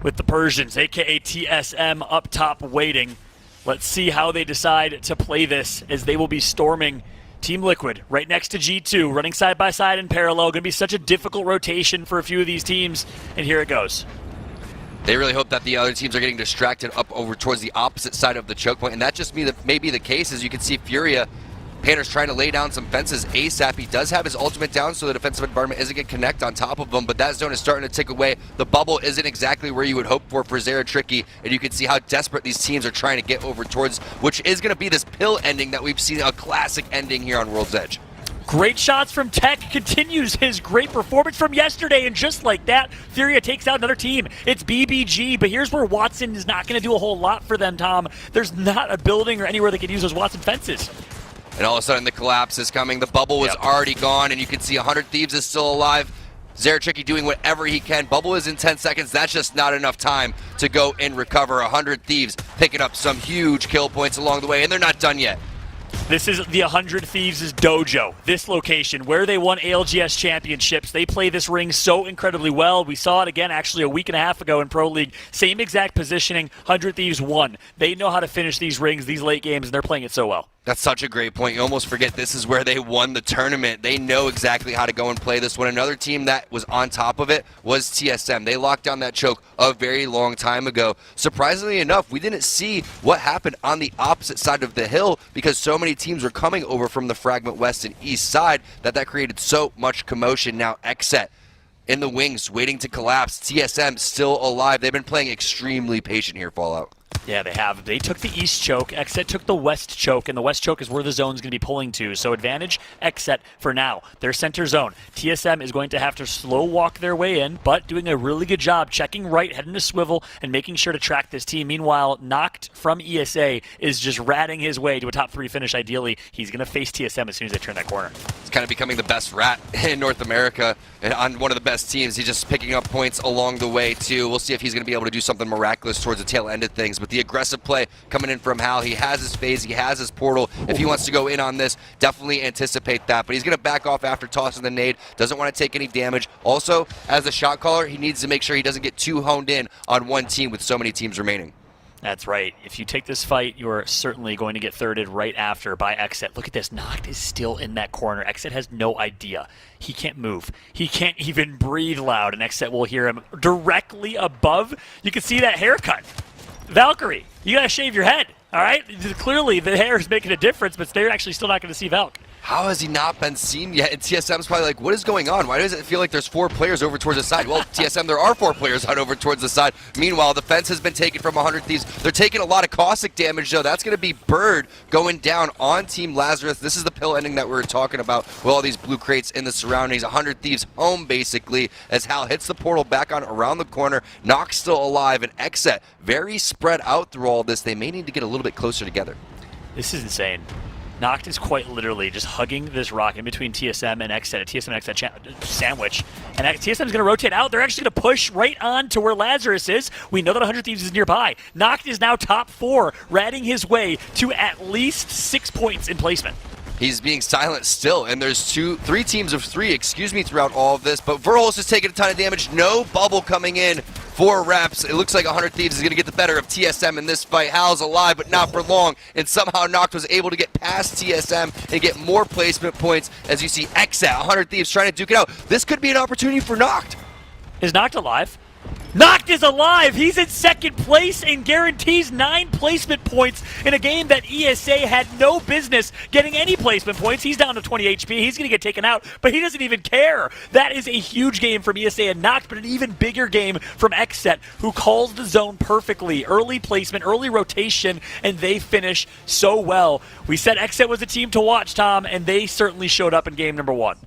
with the Persians, a.k.a. TSM, up top waiting. Let's see how they decide to play this as they will be storming Team Liquid right next to G2, running side by side in parallel. Going to be such a difficult rotation for a few of these teams, and here it goes. They really hope that the other teams are getting distracted up over towards the opposite side of the choke point, and that just may be the case. As you can see, Furia, Panter's trying to lay down some fences ASAP. He does have his ultimate down, so the defensive environment isn't going to connect on top of him, but that zone is starting to tick away. The bubble isn't exactly where you would hope for Zera Tricky, and you can see how desperate these teams are trying to get over towards, which is going to be this pill ending that we've seen, a classic ending here on World's Edge. Great shots from Tech, continues his great performance from yesterday, and just like that, Furia takes out another team. It's BBG, but here's where Watson is not going to do a whole lot for them, Tom. There's not a building or anywhere they can use those Watson fences. And all of a sudden the collapse is coming. The bubble was already gone, and you can see 100 Thieves is still alive. Zera Tricky doing whatever he can. Bubble is in 10 seconds. That's just not enough time to go and recover. 100 Thieves picking up some huge kill points along the way, and they're not done yet. This is the 100 Thieves' dojo, this location, where they won ALGS championships. They play this ring so incredibly well. We saw it again actually a week and a half ago in Pro League. Same exact positioning, 100 Thieves won. They know how to finish these rings, these late games, and they're playing it so well. That's such a great point. You almost forget this is where they won the tournament. They know exactly how to go and play this one. Another team that was on top of it was TSM. They locked down that choke a very long time ago. Surprisingly enough, we didn't see what happened on the opposite side of the hill because so many teams were coming over from the Fragment West and East side that created so much commotion. Now XSET in the wings waiting to collapse. TSM still alive. They've been playing extremely patient here, Fallout. Yeah, they have. They took the east choke. Xset took the west choke, and the west choke is where the zone's going to be pulling to. So advantage Xset for now. Their center zone. TSM is going to have to slow walk their way in, but doing a really good job checking right, heading to swivel, and making sure to track this team. Meanwhile, Noct from ESA is just ratting his way to a top 3 finish. Ideally, he's going to face TSM as soon as they turn that corner. He's kind of becoming the best rat in North America and on one of the best teams. He's just picking up points along the way, too. We'll see if he's going to be able to do something miraculous towards the tail end of things. But the aggressive play coming in from Hal. He has his phase. He has his portal. If he wants to go in on this, definitely anticipate that. But he's going to back off after tossing the nade. Doesn't want to take any damage. Also, as a shot caller, he needs to make sure he doesn't get too honed in on one team with so many teams remaining. That's right. If you take this fight, you're certainly going to get thirded right after by Xset. Look at this. Noct is still in that corner. Xset has no idea. He can't move. He can't even breathe loud, and Xset will hear him directly above. You can see that haircut. Valkyrie, you got to shave your head, all right? Clearly, the hair is making a difference, but they're actually still not going to see Valk. How has he not been seen yet? And TSM's probably like, what is going on? Why does it feel like there's 4 players over towards the side? Well, TSM, there are 4 players out over towards the side. Meanwhile, the fence has been taken from 100 Thieves. They're taking a lot of caustic damage, though. That's going to be Bird going down on Team Lazarus. This is the pill ending that we were talking about with all these blue crates in the surroundings. 100 Thieves home, basically, as Hal hits the portal back on around the corner. Nox still alive, and Xset very spread out through all this. They may need to get a little bit closer together. This is insane. Noct is quite literally just hugging this rock in between TSM and Xset, a TSM and Xset sandwich. And TSM is going to rotate out. They're actually going to push right on to where Lazarus is. We know that 100 Thieves is nearby. Noct is now top 4, ratting his way to at least 6 points in placement. He's being silent still, and there's 3 teams of 3, throughout all of this. But Verholz is taking a ton of damage. No bubble coming in for reps. It looks like 100 Thieves is going to get the better of TSM in this fight. Hal's alive, but not for long. And somehow Noct was able to get past TSM and get more placement points as you see Xset, 100 Thieves trying to duke it out. This could be an opportunity for Noct. Is Noct alive? Noct is alive! He's in second place and guarantees 9 placement points in a game that ESA had no business getting any placement points. He's down to 20 HP. He's going to get taken out, but he doesn't even care. That is a huge game from ESA and Noct, but an even bigger game from Xset, who calls the zone perfectly. Early placement, early rotation, and they finish so well. We said Xset was a team to watch, Tom, and they certainly showed up in game number 1.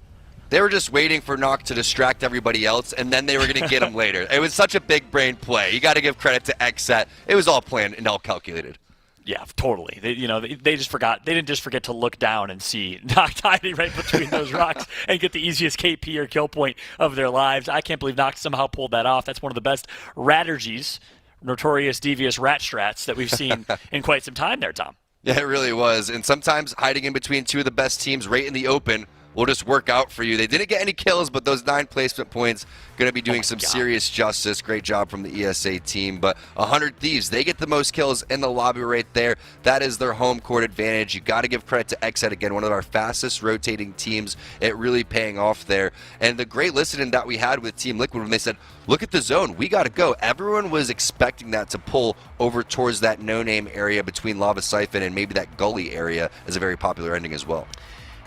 They were just waiting for Noct to distract everybody else, and then they were going to get him later. It was such a big brain play. You got to give credit to Xset. It was all planned and all calculated. Yeah, totally. They just forgot. They didn't just forget to look down and see Noct hiding right between those rocks and get the easiest KP or kill point of their lives. I can't believe Noct somehow pulled that off. That's one of the best ratergies, notorious devious rat strats that we've seen in quite some time there, Tom. Yeah, it really was. And sometimes hiding in between 2 of the best teams right in the open will just work out for you. They didn't get any kills, but those 9 placement points going to be doing some serious justice. Great job from the ESA team. But 100 Thieves, they get the most kills in the lobby right there. That is their home court advantage. You got to give credit to Xset again, one of our fastest rotating teams. It really paying off there. And the great listening that we had with Team Liquid when they said, look at the zone, we got to go. Everyone was expecting that to pull over towards that no-name area between Lava Siphon and maybe that gully area as a very popular ending as well.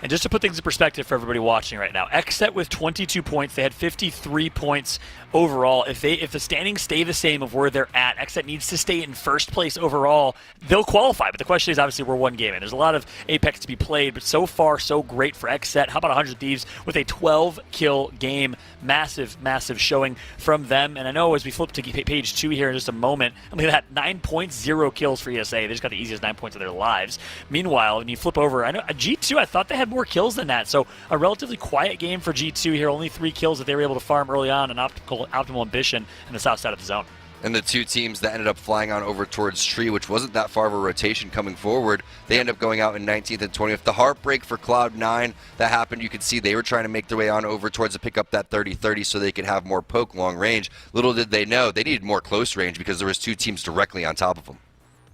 And just to put things in perspective for everybody watching right now, Xset with 22 points, they had 53 points overall. If the standings stay the same of where they're at, Xset needs to stay in first place overall. They'll qualify, but the question is obviously we're 1 game in. There's a lot of Apex to be played, but so far so great for Xset. How about 100 Thieves with a 12-kill game? Massive, massive showing from them. And I know as we flip to page 2 here in just a moment, I mean that 9.0 kills for ESA. They just got the easiest 9 points of their lives. Meanwhile, when you flip over, I know G2, I thought they had more kills than that. So a relatively quiet game for G2 here. Only 3 kills that they were able to farm early on, an optimal ambition in the south side of the zone. And the 2 teams that ended up flying on over towards Tree, which wasn't that far of a rotation coming forward, they end up going out in 19th and 20th. The heartbreak for Cloud9 that happened, you could see they were trying to make their way on over towards to pick up that 30-30 so they could have more poke long range. Little did they know, they needed more close range because there was 2 teams directly on top of them.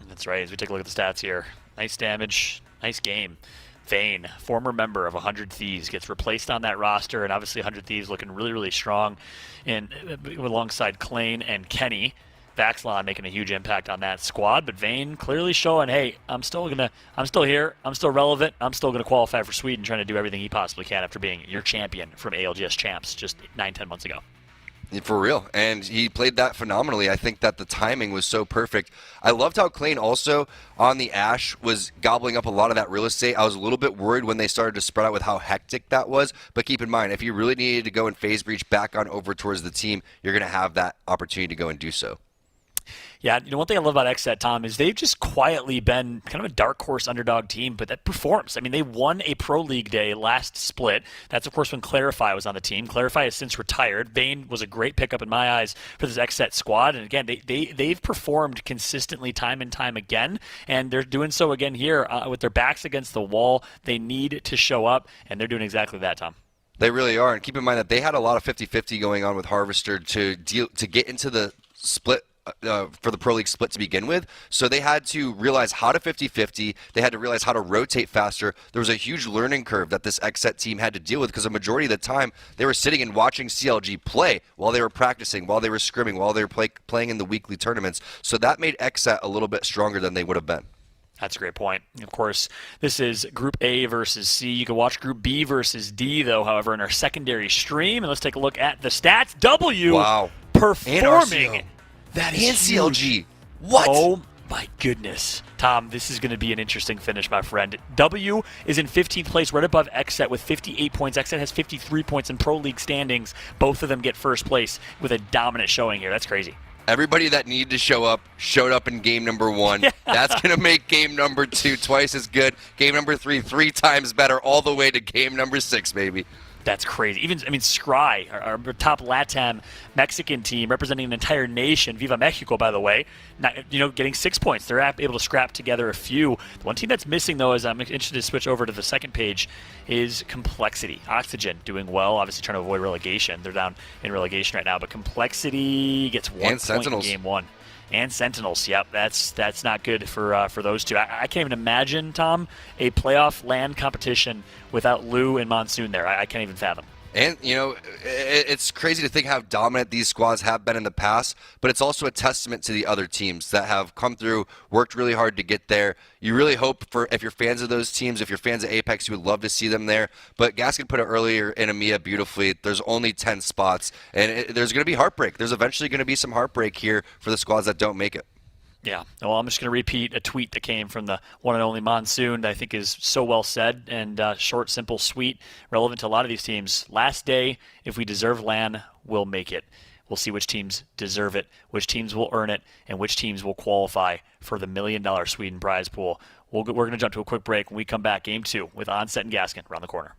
That's right. As we take a look at the stats here, nice damage, nice game. Vayne, former member of 100 Thieves, gets replaced on that roster, and obviously 100 Thieves looking really, really strong alongside Klain and Kenny. Vaxlon making a huge impact on that squad, but Vayne clearly showing, hey, I'm still here, I'm still relevant, I'm still gonna qualify for Sweden, trying to do everything he possibly can after being your champion from ALGS Champs just 9-10 months ago. For real. And he played that phenomenally. I think that the timing was so perfect. I loved how Klein also on the Ash was gobbling up a lot of that real estate. I was a little bit worried when they started to spread out with how hectic that was. But keep in mind, if you really needed to go and phase breach back on over towards the team, you're going to have that opportunity to go and do so. Yeah, one thing I love about XSET, Tom, is they've just quietly been kind of a dark horse underdog team, but that performs. I mean, they won a Pro League day last split. That's, of course, when Clarify was on the team. Clarify has since retired. Vayne was a great pickup in my eyes for this XSET squad. And again, they've performed consistently time and time again, and they're doing so again here with their backs against the wall. They need to show up, and they're doing exactly that, Tom. They really are. And keep in mind that they had a lot of 50-50 going on with Harvester to get into the split for the Pro League split to begin with. So they had to realize how to 50-50. They had to realize how to rotate faster. There was a huge learning curve that this XSET team had to deal with because a majority of the time they were sitting and watching CLG play while they were practicing, while they were scrimming, while they were playing in the weekly tournaments. So that made XSET a little bit stronger than they would have been. That's a great point. Of course, this is Group A versus C. You can watch Group B versus D, though, however, in our secondary stream. And let's take a look at the stats. W wow. Performing. That is CLG. Huge. What? Oh, my goodness. Tom, this is going to be an interesting finish, my friend. W is in 15th place, right above XSET with 58 points. XSET has 53 points in Pro League standings. Both of them get first place with a dominant showing here. That's crazy. Everybody that needed to show up showed up in game number 1. Yeah. That's going to make game number 2 twice as good. Game number 3, 3 times better, all the way to game number 6, baby. That's crazy. Even, Scry, our top LATAM Mexican team, representing an entire nation, Viva Mexico, by the way, getting 6 points. They're able to scrap together a few. The one team that's missing, though, as I'm interested to switch over to the second page, is Complexity. Oxygen doing well, obviously trying to avoid relegation. They're down in relegation right now, but Complexity gets 1 point in game 1. And Sentinels, yep, that's not good for those two. I can't even imagine, Tom, a playoff land competition without Lou and Monsoon there. I can't even fathom. And, it's crazy to think how dominant these squads have been in the past, but it's also a testament to the other teams that have come through, worked really hard to get there. You really hope if you're fans of those teams, if you're fans of Apex, you would love to see them there. But Gaskin put it earlier in EMEA beautifully. There's only 10 spots, and there's going to be heartbreak. There's eventually going to be some heartbreak here for the squads that don't make it. Yeah, well, I'm just going to repeat a tweet that came from the one and only Monsoon that I think is so well said and short, simple, sweet, relevant to a lot of these teams. Last day, if we deserve LAN, we'll make it. We'll see which teams deserve it, which teams will earn it, and which teams will qualify for the $1 million Sweden prize pool. We're going to jump to a quick break. When we come back, Game 2 with Onset and Gaskin around the corner.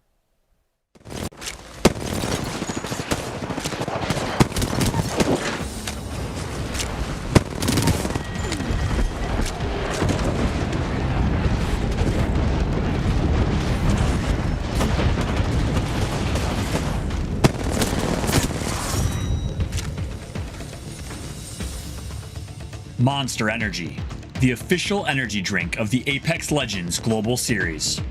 Monster Energy, the official energy drink of the Apex Legends Global Series.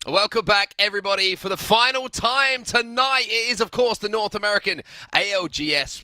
Welcome back, everybody, for the final time tonight. It is, of course, the North American ALGS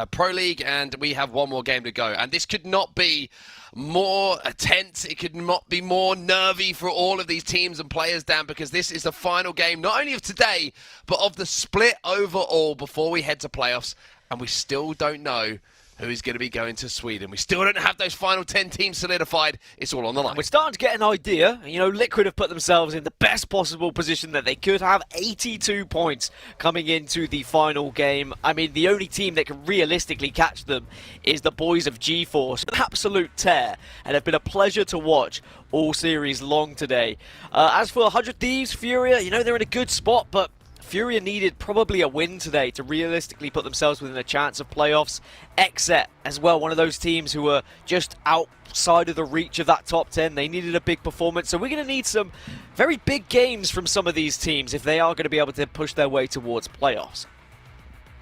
Pro League, and we have one more game to go. And this could not be more tense. It could not be more nervy for all of these teams and players, Dan, because this is the final game, not only of today, but of the split overall before we head to playoffs. And we still don't know who is going to be going to Sweden. We still don't have those final 10 teams solidified. It's all on the line. We're starting to get an idea. You know, Liquid have put themselves in the best possible position that they could have. 82 points coming into the final game. I mean, the only team that can realistically catch them is the boys of GeForce. An absolute tear, and have been a pleasure to watch all series long today. As for 100 Thieves, Furia, you know, they're in a good spot, but Furia needed probably a win today to realistically put themselves within a chance of playoffs. Exet as well, one of those teams who were just outside of the reach of that top 10. They needed a big performance, so we're going to need some very big games from some of these teams if they are going to be able to push their way towards playoffs.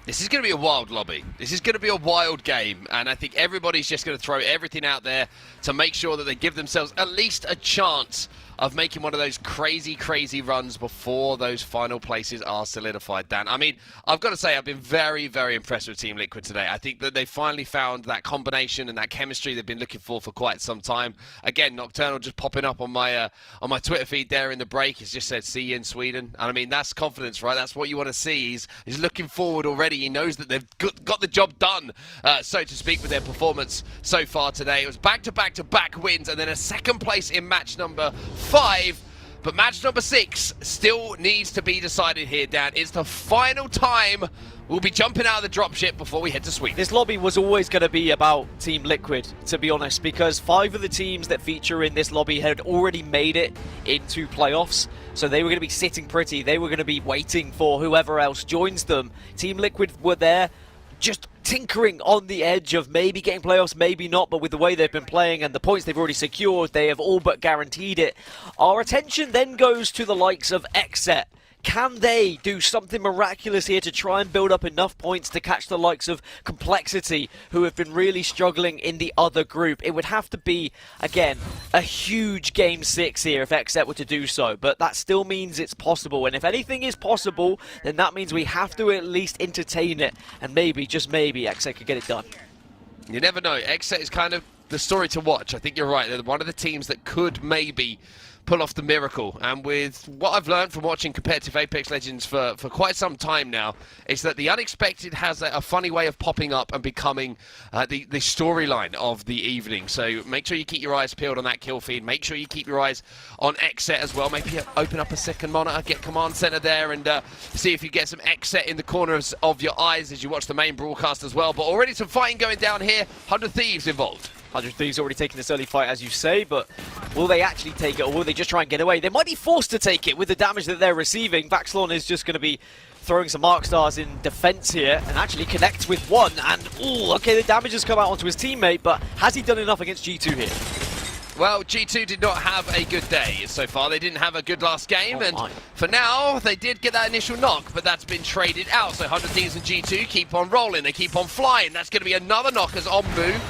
This is going to be a wild lobby. This is going to be a wild game, and I think everybody's just going to throw everything out there to make sure that they give themselves at least a chance of making one of those crazy, crazy runs before those final places are solidified, Dan. I mean, I've got to say, I've been very, very impressed with Team Liquid today. I think that they finally found that combination and that chemistry they've been looking for quite some time. Again, Nocturnal just popping up on my Twitter feed there in the break. He's just said, see you in Sweden. And I mean, that's confidence, right? That's what you want to see. He's looking forward already. He knows that they've got the job done, so to speak, with their performance so far today. It was back-to-back-to-back wins and then a second place in match number 5, but match number 6 still needs to be decided here, Dan. It's the final time we'll be jumping out of the dropship before we head to Sweden. This lobby was always going to be about Team Liquid, to be honest, because 5 of the teams that feature in this lobby had already made it into playoffs, so they were going to be sitting pretty. They were going to be waiting for whoever else joins them. Team Liquid were there just tinkering on the edge of maybe getting playoffs, maybe not, but with the way they've been playing and the points they've already secured, they have all but guaranteed it. Our attention then goes to the likes of Exet. Can they do something miraculous here to try and build up enough points to catch the likes of Complexity, who have been really struggling in the other group? It would have to be, again, a huge Game 6 here if Exet were to do so, but that still means it's possible, and if anything is possible, then that means we have to at least entertain it, and maybe, just maybe, Exet could get it done. You never know. Exet is kind of the story to watch. I think you're right. They're one of the teams that could maybe pull off the miracle. And with what I've learned from watching competitive Apex Legends for quite some time now, is that the unexpected has a funny way of popping up and becoming the storyline of the evening. So make sure you keep your eyes peeled on that kill feed. Make sure you keep your eyes on Exet as well. Maybe open up a second monitor, get Command Center there, and see if you get some Exet in the corners of your eyes as you watch the main broadcast as well. But already some fighting going down here. 100 Thieves involved. 100 Thieves already taking this early fight, as you say, but will they actually take it, or will they just try and get away? They might be forced to take it with the damage that they're receiving. Vaxlon is just going to be throwing some Mark Stars in defense here and actually connects with one. And, ooh, okay, the damage has come out onto his teammate, but has he done enough against G2 here? Well, G2 did not have a good day so far. They didn't have a good last game, and for now, they did get that initial knock, but that's been traded out. So 100 Thieves and G2 keep on rolling. They keep on flying. That's going to be another knock as Ombu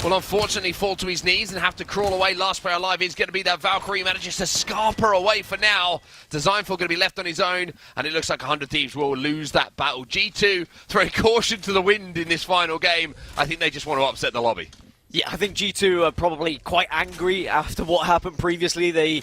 will unfortunately fall to his knees and have to crawl away. Last player alive is going to be that Valkyrie, manages to scarp her away for now. Designful going to be left on his own, and it looks like 100 Thieves will lose that battle. G2 throw caution to the wind in this final game. I think they just want to upset the lobby. Yeah, I think G2 are probably quite angry after what happened previously.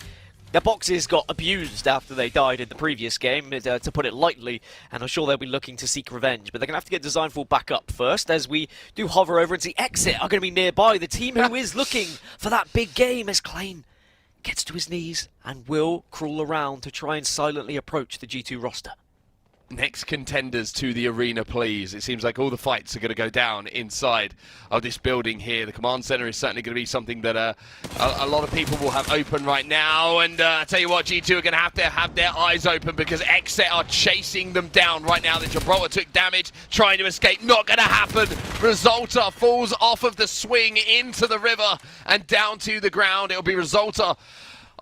Their boxes got abused after they died in the previous game, to put it lightly, and I'm sure they'll be looking to seek revenge. But they're going to have to get Designful back up first, as we do hover over and see Exit are going to be nearby. The team who is looking for that big game as Klein gets to his knees and will crawl around to try and silently approach the G2 roster. Next contenders to the arena, please. It seems like all the fights are going to go down inside of this building here. The command center is certainly going to be something that a lot of people will have open right now. And I tell you what, G2 are going to have their eyes open, because Exet are chasing them down right now. The Gibraltar took damage, trying to escape. Not going to happen. Resulta falls off of the swing into the river and down to the ground. It'll be Resulta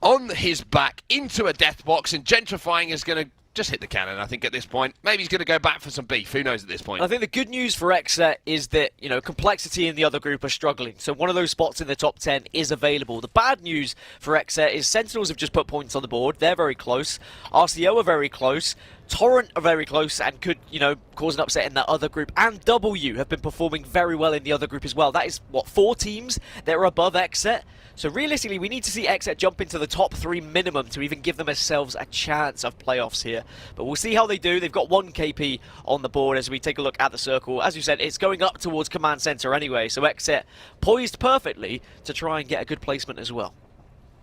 on his back into a death box, and Gentrifying is going to just hit the cannon, I think, at this point. Maybe he's going to go back for some beef. Who knows at this point? I think the good news for Exet is that, you know, Complexity and the other group are struggling. So one of those spots in the top 10 is available. The bad news for Exet is Sentinels have just put points on the board. They're very close. RCO are very close. Torrent are very close and could, you know, cause an upset in that other group. And W have been performing very well in the other group as well. That is, what, 4 teams that are above Exet? So realistically, we need to see Exet jump into the top 3 minimum to even give themselves a chance of playoffs here. But we'll see how they do. They've got 1 KP on the board as we take a look at the circle. As you said, it's going up towards Command Center anyway, so Exet poised perfectly to try and get a good placement as well.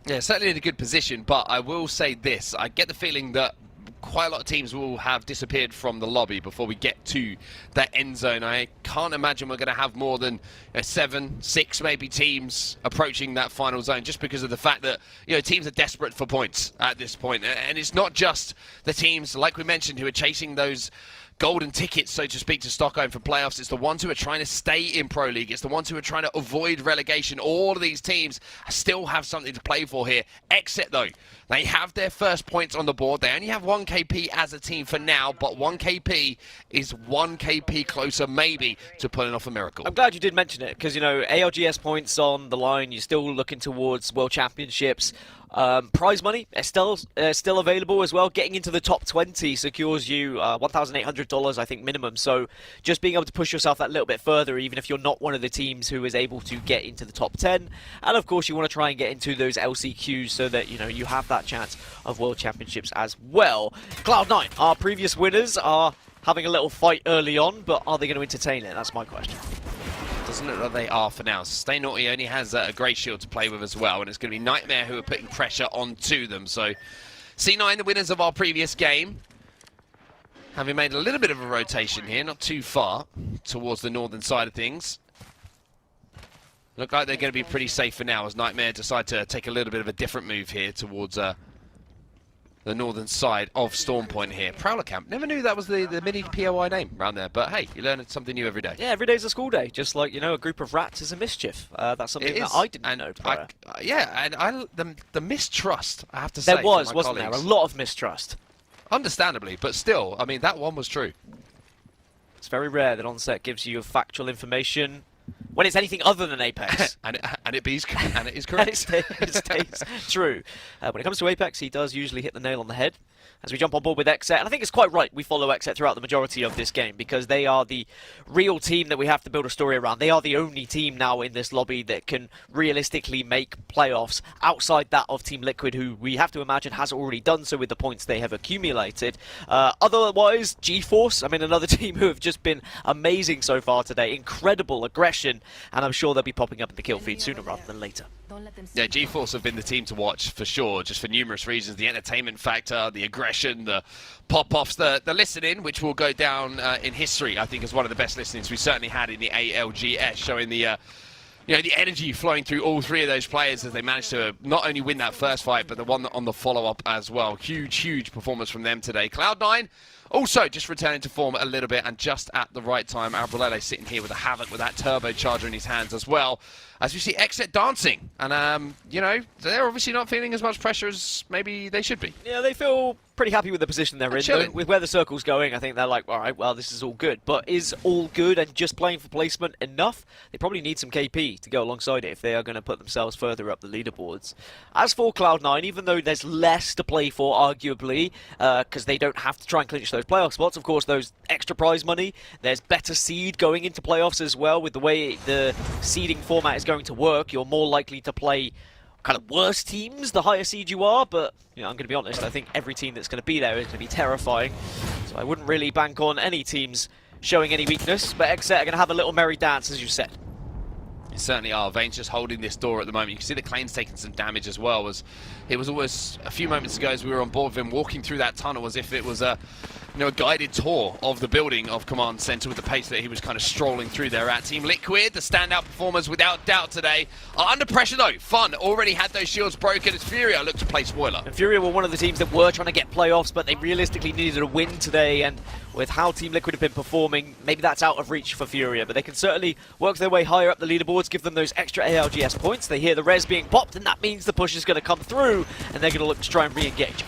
Yeah, certainly in a good position, but I will say this. I get the feeling that quite a lot of teams will have disappeared from the lobby before we get to that end zone. I can't imagine we're going to have more than 7, 6 maybe teams approaching that final zone, just because of the fact that, you know, teams are desperate for points at this point. And it's not just the teams, like we mentioned, who are chasing those golden tickets, so to speak, to Stockholm for playoffs. It's the ones who are trying to stay in Pro League. It's the ones who are trying to avoid relegation. All of these teams still have something to play for here. Exit, though, they have their first points on the board. They only have 1 KP as a team for now, but 1 KP is 1 KP closer, maybe, to pulling off a miracle. I'm glad you did mention it, because, you know, ALGS points on the line. You're still looking towards World Championships. Prize money is still available as well. Getting into the top 20 secures you $1,800, I think, minimum. So just being able to push yourself that little bit further, even if you're not one of the teams who is able to get into the top 10. And of course, you want to try and get into those LCQs so that, you know, you have that chance of World Championships as well. Cloud9, our previous winners, are having a little fight early on, but are they going to entertain it? That's my question. Doesn't look like they are for now. Stay Naughty only has a Grey Shield to play with as well, and it's going to be Nightmare who are putting pressure onto them. So C9, the winners of our previous game, having made a little bit of a rotation here, not too far towards the northern side of things. Look like they're going to be pretty safe for now as Nightmare decide to take a little bit of a different move here towards the northern side of Storm Point here. Prowler Camp. Never knew that was the mini POI name around there, but hey, you learn something new every day. Yeah, every day's a school day, just like, you know, a group of rats is a mischief. That's something that I didn't know prior. The mistrust, I have to say. There was, wasn't there? A lot of mistrust. Understandably, but still, I mean, that one was true. It's very rare that Onset gives you factual information when it's anything other than Apex. and it is correct. And it stays true. When it comes to Apex, he does usually hit the nail on the head. As we jump on board with Exet, and I think it's quite right we follow Exet throughout the majority of this game, because they are the real team that we have to build a story around. They are the only team now in this lobby that can realistically make playoffs outside that of Team Liquid, who we have to imagine has already done so with the points they have accumulated. Otherwise, GeForce, I mean, another team who have just been amazing so far today. Incredible aggression, and I'm sure they'll be popping up in the kill feed sooner rather than later. Yeah, GeForce have been the team to watch for sure, just for numerous reasons. The entertainment factor, the aggression, the pop-offs, the listening, which will go down in history, I think, as one of the best listenings we certainly had in the ALGS, showing the you know, the energy flowing through all 3 of those players as they managed to not only win that first fight, but the one on the follow-up as well. Huge performance from them today. Cloud9 also just returning to form a little bit, and just at the right time. Albrelele sitting here with a Havoc with that turbocharger in his hands as well, as we see Exit dancing. And, you know, they're obviously not feeling as much pressure as maybe they should be. Yeah, they feel pretty happy with the position they're in. With where the circle's going, I think they're like, all right, well, this is all good. But is all good and just playing for placement enough? They probably need some KP to go alongside it if they are going to put themselves further up the leaderboards. As for Cloud9, even though there's less to play for, arguably, because they don't have to try and clinch those playoff spots, of course, those extra prize money, there's better seed going into playoffs as well. With the way the seeding format is going to work, you're more likely to play kind of worse teams the higher seed you are, but you know, I'm going to be honest, I think every team that's going to be there is going to be terrifying, so I wouldn't really bank on any teams showing any weakness, but Exet are going to have a little merry dance, as you said. You certainly are. Vane's just holding this door at the moment. You can see the Clane's taking some damage as well. It was almost a few moments ago as we were on board with him walking through that tunnel as if it was a guided tour of the building of Command Center, with the pace that he was kind of strolling through there at. Team Liquid, the standout performers without doubt today, are under pressure though. Fun already had those shields broken as Furia looked to play spoiler. And Furia were one of the teams that were trying to get playoffs, but they realistically needed a win today, and with how Team Liquid have been performing, maybe that's out of reach for Furia, but they can certainly work their way higher up the leaderboards, give them those extra ALGS points. They hear the res being popped, and that means the push is going to come through, and they're going to look to try and re-engage.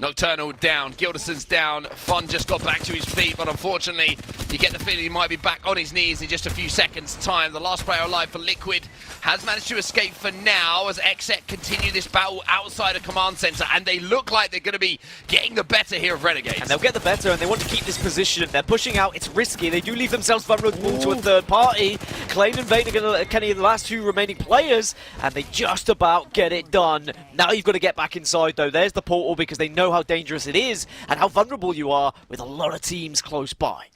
Nocturnal down, Gilderson's down, Fun just got back to his feet, but unfortunately, you get the feeling he might be back on his knees in just a few seconds' time. The last player alive for Liquid has managed to escape for now as Xset continue this battle outside of Command Center, and they look like they're going to be getting the better here of Renegades. And they'll get the better, and they want to keep this position. They're pushing out, it's risky, they do leave themselves vulnerable to a third party. Klein and Vayne are going to Kenny, the last two remaining players, and they just about get it done. Now you've got to get back inside though. There's the portal because they know how dangerous it is and how vulnerable you are with a lot of teams close by.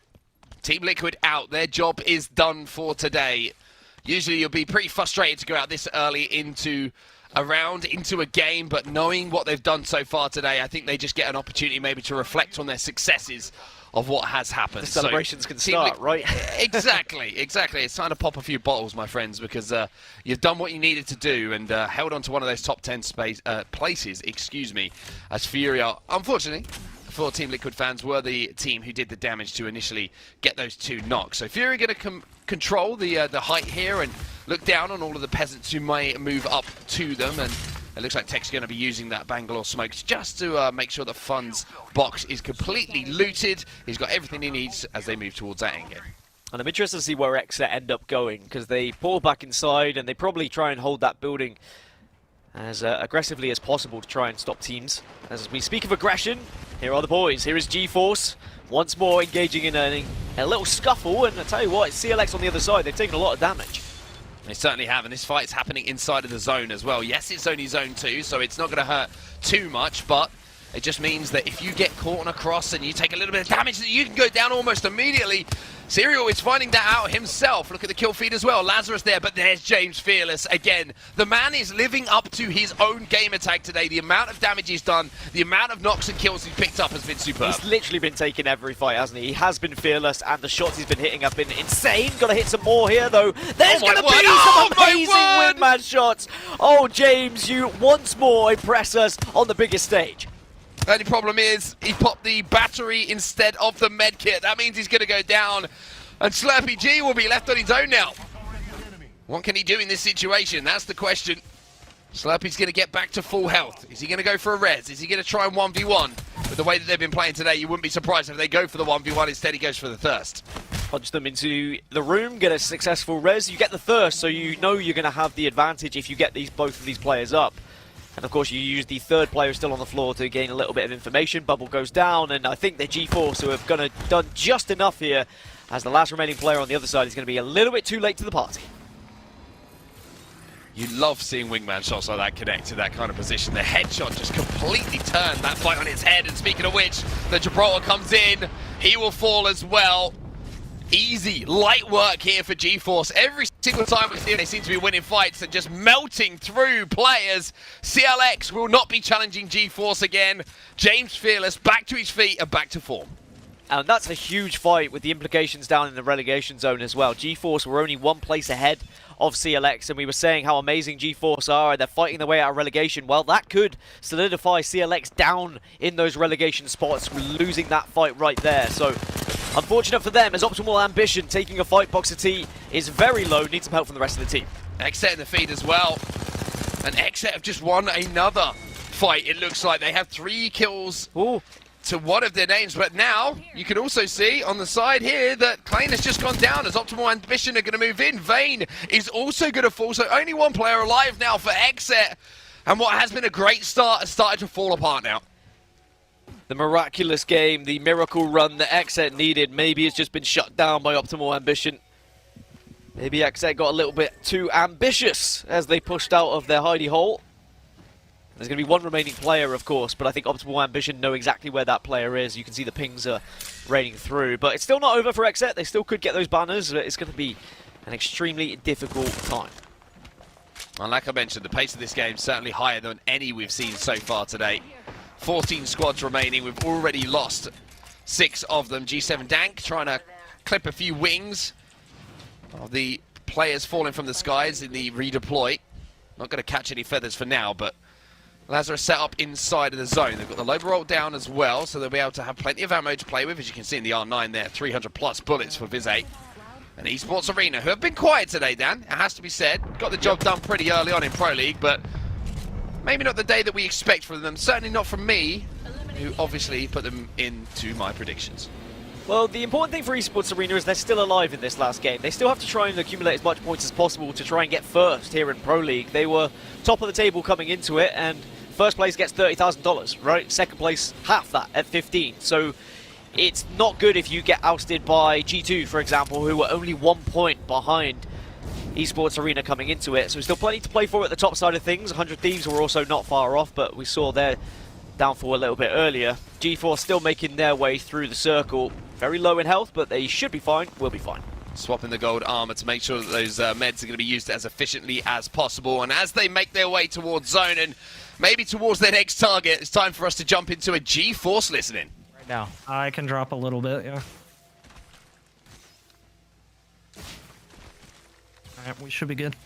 Team Liquid out, their job is done for today. Usually you'll be pretty frustrated to go out this early into a round, into a game, but knowing what they've done so far today, I think they just get an opportunity maybe to reflect on their successes of what has happened. The celebrations can start, right? Exactly. It's time to pop a few bottles, my friends, because you've done what you needed to do and held on to one of those top 10 places, as Furia, unfortunately, for Team Liquid fans, were the team who did the damage to initially get those 2 knocks. So Fury going to control the height here and look down on all of the peasants who may move up to them, and it looks like Tech's going to be using that Bangalore smokes just to make sure the Fun's box is completely looted. He's got everything he needs as they move towards that end game. And I'm interested to see where Xset end up going, because they pull back inside and they probably try and hold that building as aggressively as possible to try and stop teams. As we speak of aggression, here are the boys. Here is GeForce, once more engaging in a little scuffle, and I tell you what, it's CLX on the other side. They've taken a lot of damage. They certainly have, and this fight's happening inside of the zone as well. Yes, it's only zone 2, so it's not going to hurt too much, but it just means that if you get caught on a cross and you take a little bit of damage, you can go down almost immediately. Serial is finding that out himself. Look at the kill feed as well. Lazarus there, but there's James Fearless again. The man is living up to his own gamer tag today. The amount of damage he's done, the amount of knocks and kills he's picked up has been superb. He's literally been taking every fight, hasn't he? He has been fearless, and the shots he's been hitting have been insane. Got to hit some more here, though. There's going to be some amazing wingman shots. Oh, James, you once more impress us on the biggest stage. The only problem is he popped the battery instead of the medkit. That means he's going to go down, and Slurpy G will be left on his own now. What can he do in this situation? That's the question. Slurpy's going to get back to full health. Is he going to go for a res? Is he going to try and 1v1? With the way that they've been playing today, you wouldn't be surprised if they go for the 1v1. Instead, he goes for the thirst. Punch them into the room, get a successful res. You get the thirst, so you know you're going to have the advantage if you get both of these players up. And of course you use the third player still on the floor to gain a little bit of information. Bubble goes down, and I think the GeForce who have done just enough here, as the last remaining player on the other side is going to be a little bit too late to the party. You love seeing wingman shots like that connect to that kind of position. The headshot just completely turned that fight on its head. And speaking of which, the Gibraltar comes in. He will fall as well. Easy, light work here for GeForce. Every single time we see them, they seem to be winning fights and just melting through players. CLX will not be challenging GeForce again. James Fearless back to his feet and back to form. And that's a huge fight with the implications down in the relegation zone as well. GeForce were only one place ahead of CLX, and we were saying how amazing GeForce are, and they're fighting their way out of relegation. Well, that could solidify CLX down in those relegation spots, losing that fight right there. So, unfortunate for them, as Optimal Ambition taking a fight. Boxer T is very low, needs some help from the rest of the team. Xset in the feed as well. And Xset have just won another fight. It looks like they have 3 kills. Ooh. To one of their names, but now you can also see on the side here that Klein has just gone down as Optimal Ambition are going to move in. Vayne is also going to fall, so only one player alive now for Xset, and what has been a great start has started to fall apart now. The miraculous game, the miracle run that Xset needed, maybe it's just been shut down by Optimal Ambition. Maybe Xset got a little bit too ambitious as they pushed out of their hidey hole. There's going to be one remaining player, of course, but I think Optimal Ambition know exactly where that player is. You can see the pings are raining through, but it's still not over for Xset. They still could get those banners. It's going to be an extremely difficult time. And like I mentioned, the pace of this game is certainly higher than any we've seen so far today. 14 squads remaining. We've already lost 6 of them. G7 Dank trying to clip a few wings of the players falling from the skies in the redeploy. Not going to catch any feathers for now, but Lazarus set up inside of the zone. They've got the lobe roll down as well, so they'll be able to have plenty of ammo to play with. As you can see in the R9 there, 300 plus bullets for Viz8. And Esports Arena, who have been quiet today, Dan, it has to be said. Got the job done pretty early on in Pro League, but maybe not the day that we expect from them. Certainly not from me who obviously put them into my predictions. Well, the important thing for Esports Arena is they're still alive in this last game. They still have to try and accumulate as much points as possible to try and get first here in Pro League. They were top of the table coming into it, and first place gets $30,000, right? Second place, half that at 15. So it's not good if you get ousted by G2, for example, who were only 1 point behind Esports Arena coming into it. So still plenty to play for at the top side of things. 100 Thieves were also not far off, but we saw their downfall a little bit earlier. G4 still making their way through the circle. Very low in health, but they should be fine. We'll be fine. Swapping the gold armor to make sure that those meds are going to be used as efficiently as possible. And as they make their way towards zone and maybe towards their next target, it's time for us to jump into a G-Force listening. Right now. I can drop a little bit, yeah. Alright, we should be good.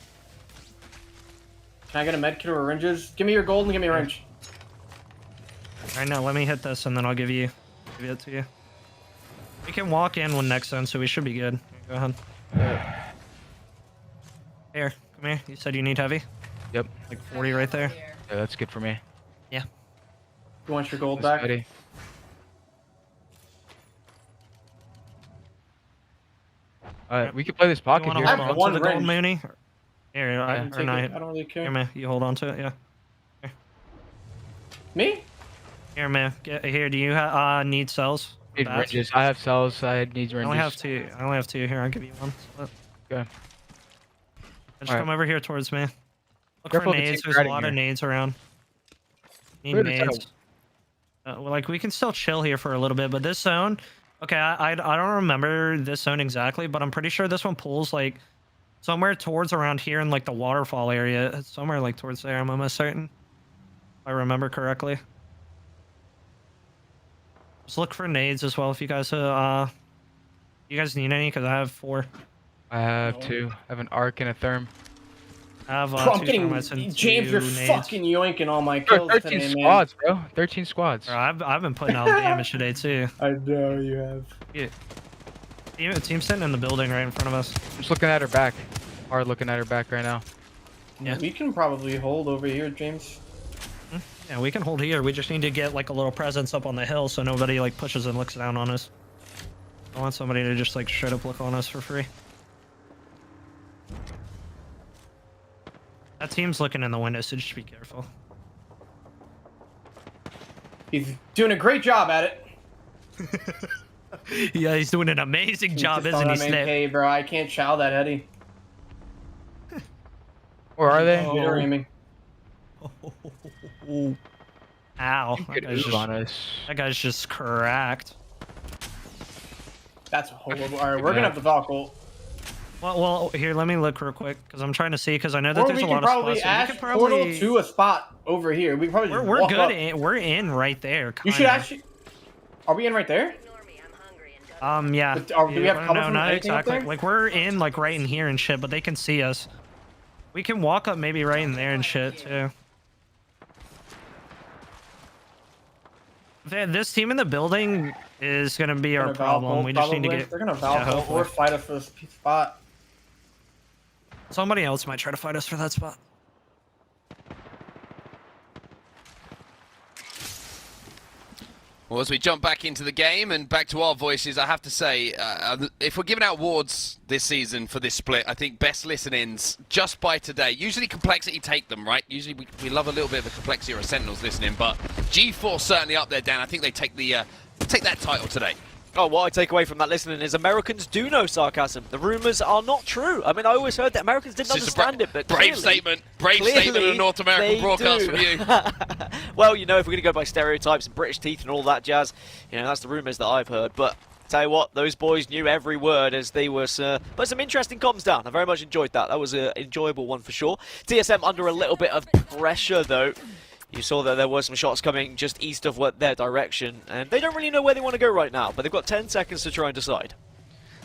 Can I get a med kit or oranges? Give me your gold and give me a wrench. Alright, now let me hit this and then I'll give it to you. We can walk in when next zone, so we should be good. Go ahead. Here, come here. You said you need heavy? Yep. Like 40 right there. Yeah, that's good for me. Yeah. You want your gold back? Ready. Alright, we can play this pocket here. I have one gold, Mooney. Here, I don't really care. Here, man. You hold on to it, yeah. Here. Me? Here, man. Here, do you need cells? Need wrenches. I have cells. I need wrenches. I only have two. Here, I'll give you one. Okay. Just come over here towards me. Look for nades. There's a lot of nades around. Need nades. Like, we can still chill here for a little bit, but this zone... Okay, I don't remember this zone exactly, but I'm pretty sure this one pulls, like, somewhere towards around here in, like, the waterfall area. It's somewhere, like, towards there, I'm almost certain. If I remember correctly. Just look for nades as well if you guys need any, because I have 4. I have 2. I have an arc and a therm. I have I'm getting James, you're fucking yoinking all my kills 13 today, squads, bro. 13 squads. Bro, I've been putting out damage today too. I know you have. Yeah. Team's sitting in the building right in front of us. Just looking at her back. Hard looking at her back right now. Yeah. We can probably hold over here, James. Yeah, we can hold here. We just need to get like a little presence up on the hill so nobody like pushes and looks down on us. I want somebody to just like straight up look on us for free. That team's looking in the window, so just be careful. He's doing a great job at it. Yeah, he's doing an amazing job, isn't he, Snip? Hey, bro, I can't chow that Eddie. Or are they? They're aiming. Ow. That guy's just cracked. That's horrible. Alright, we're gonna have to Valkyrie. Well, here, let me look real quick, because I'm trying to see, because I know that there's a lot of spots. We can probably portal to a spot over here. We can probably just we're good. We're in right there. You should actually... Are we in right there? Yeah. Do we have cover from not anything exactly. up there? Like, we're in, like, right in here and shit, but they can see us. We can walk up maybe right in there and shit, too. This team in the building is going to be our problem. We just need to get... They're going to Valkyrie or fight us for this spot. Somebody else might try to fight us for that spot. Well, as we jump back into the game and back to our voices, I have to say, if we're giving out awards this season for this split, I think best listenings just by today. Usually complexity take them, right? Usually we love a little bit of the complexity or a Sentinels listening, but G4 certainly up there, Dan. I think they take that title today. Oh, what I take away from that listening is Americans do know sarcasm. The rumors are not true. I mean, I always heard that Americans didn't understand it, but brave statement of a North American broadcast from you. Well, you know, if we're going to go by stereotypes and British teeth and all that jazz, you know, that's the rumors that I've heard. But tell you what, those boys knew every word as they were put some interesting comms down. I very much enjoyed that. That was an enjoyable one for sure. TSM under a little bit of pressure, though. You saw that there were some shots coming just east of their direction, and they don't really know where they want to go right now, but they've got 10 seconds to try and decide.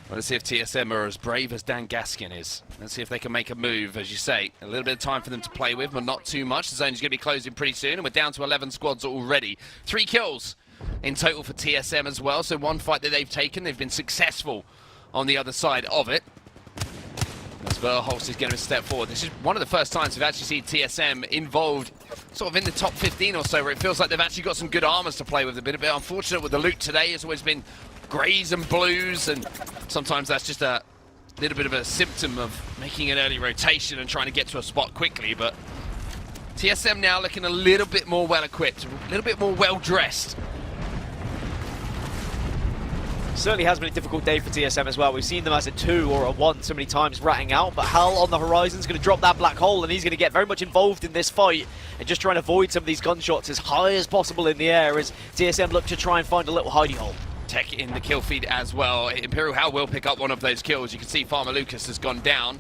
Well, let's see if TSM are as brave as Dan Gaskin is. Let's see if they can make a move, as you say. A little bit of time for them to play with, but not too much. The zone is going to be closing pretty soon, and we're down to 11 squads already. 3 kills in total for TSM as well, so one fight that they've taken, they've been successful on the other side of it. As Verholst is going to step forward. This is one of the first times we've actually seen TSM involved sort of in the top 15 or so, where it feels like they've actually got some good armors to play with. A bit unfortunate with the loot today. It's always been greys and blues, and sometimes that's just a little bit of a symptom of making an early rotation and trying to get to a spot quickly. But TSM now looking a little bit more well-equipped, a little bit more well-dressed. Certainly has been a difficult day for TSM as well. We've seen them as a 2 or a 1 so many times ratting out, but Hal on the horizon is going to drop that black hole, and he's going to get very much involved in this fight and just trying to avoid some of these gunshots as high as possible in the air as TSM look to try and find a little hidey hole. Tech in the kill feed as well. Imperial Hal will pick up one of those kills. You can see Farmer Lucas has gone down.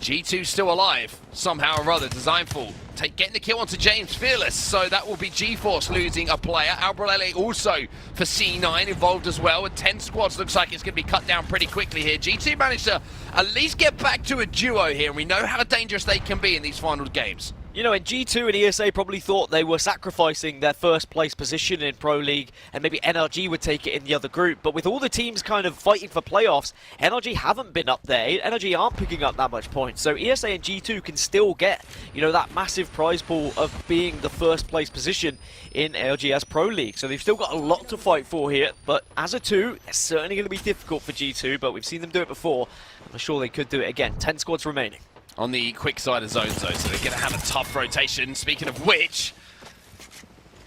G2 still alive, somehow or other. Designful getting the kill onto James Fearless, so that will be G-Force losing a player. Albrelele also for C9 involved as well, with 10 squads. Looks like it's going to be cut down pretty quickly here. G2 managed to at least get back to a duo here, and we know how dangerous they can be in these final games. You know, and G2 and ESA probably thought they were sacrificing their first place position in Pro League, and maybe NRG would take it in the other group. But with all the teams kind of fighting for playoffs, NRG haven't been up there. NRG aren't picking up that much points. So ESA and G2 can still get, you know, that massive prize pool of being the first place position in ALGS Pro League. So they've still got a lot to fight for here. But as a 2, it's certainly going to be difficult for G2, but we've seen them do it before. I'm sure they could do it again. 10 squads remaining. On the quick side of zones though, so they're going to have a tough rotation. Speaking of which,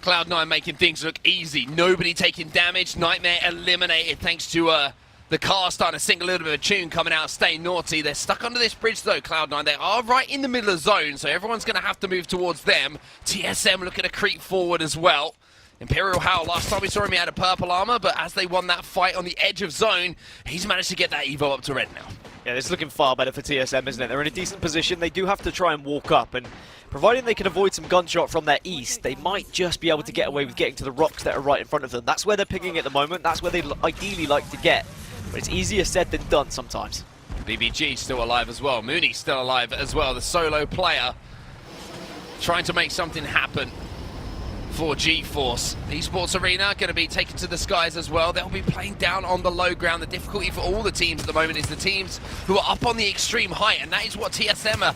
Cloud9 making things look easy. Nobody taking damage. Nightmare eliminated thanks to the car starting to sing a little bit of a tune coming out, staying naughty. They're stuck under this bridge though, Cloud9. They are right in the middle of zone, so everyone's going to have to move towards them. TSM looking to creep forward as well. Imperial Hal, last time we saw him he had a purple armor, but as they won that fight on the edge of zone, he's managed to get that Evo up to red now. Yeah, it's looking far better for TSM, isn't it? They're in a decent position. They do have to try and walk up, and providing they can avoid some gunshot from their east, they might just be able to get away with getting to the rocks that are right in front of them. That's where they're picking at the moment. That's where they ideally like to get. But it's easier said than done sometimes. BBG still alive as well. Mooney still alive as well. The solo player trying to make something happen for G-Force. Esports Arena going to be taken to the skies as well. They'll be playing down on the low ground. The difficulty for all the teams at the moment is the teams who are up on the extreme height, and that is what TSM are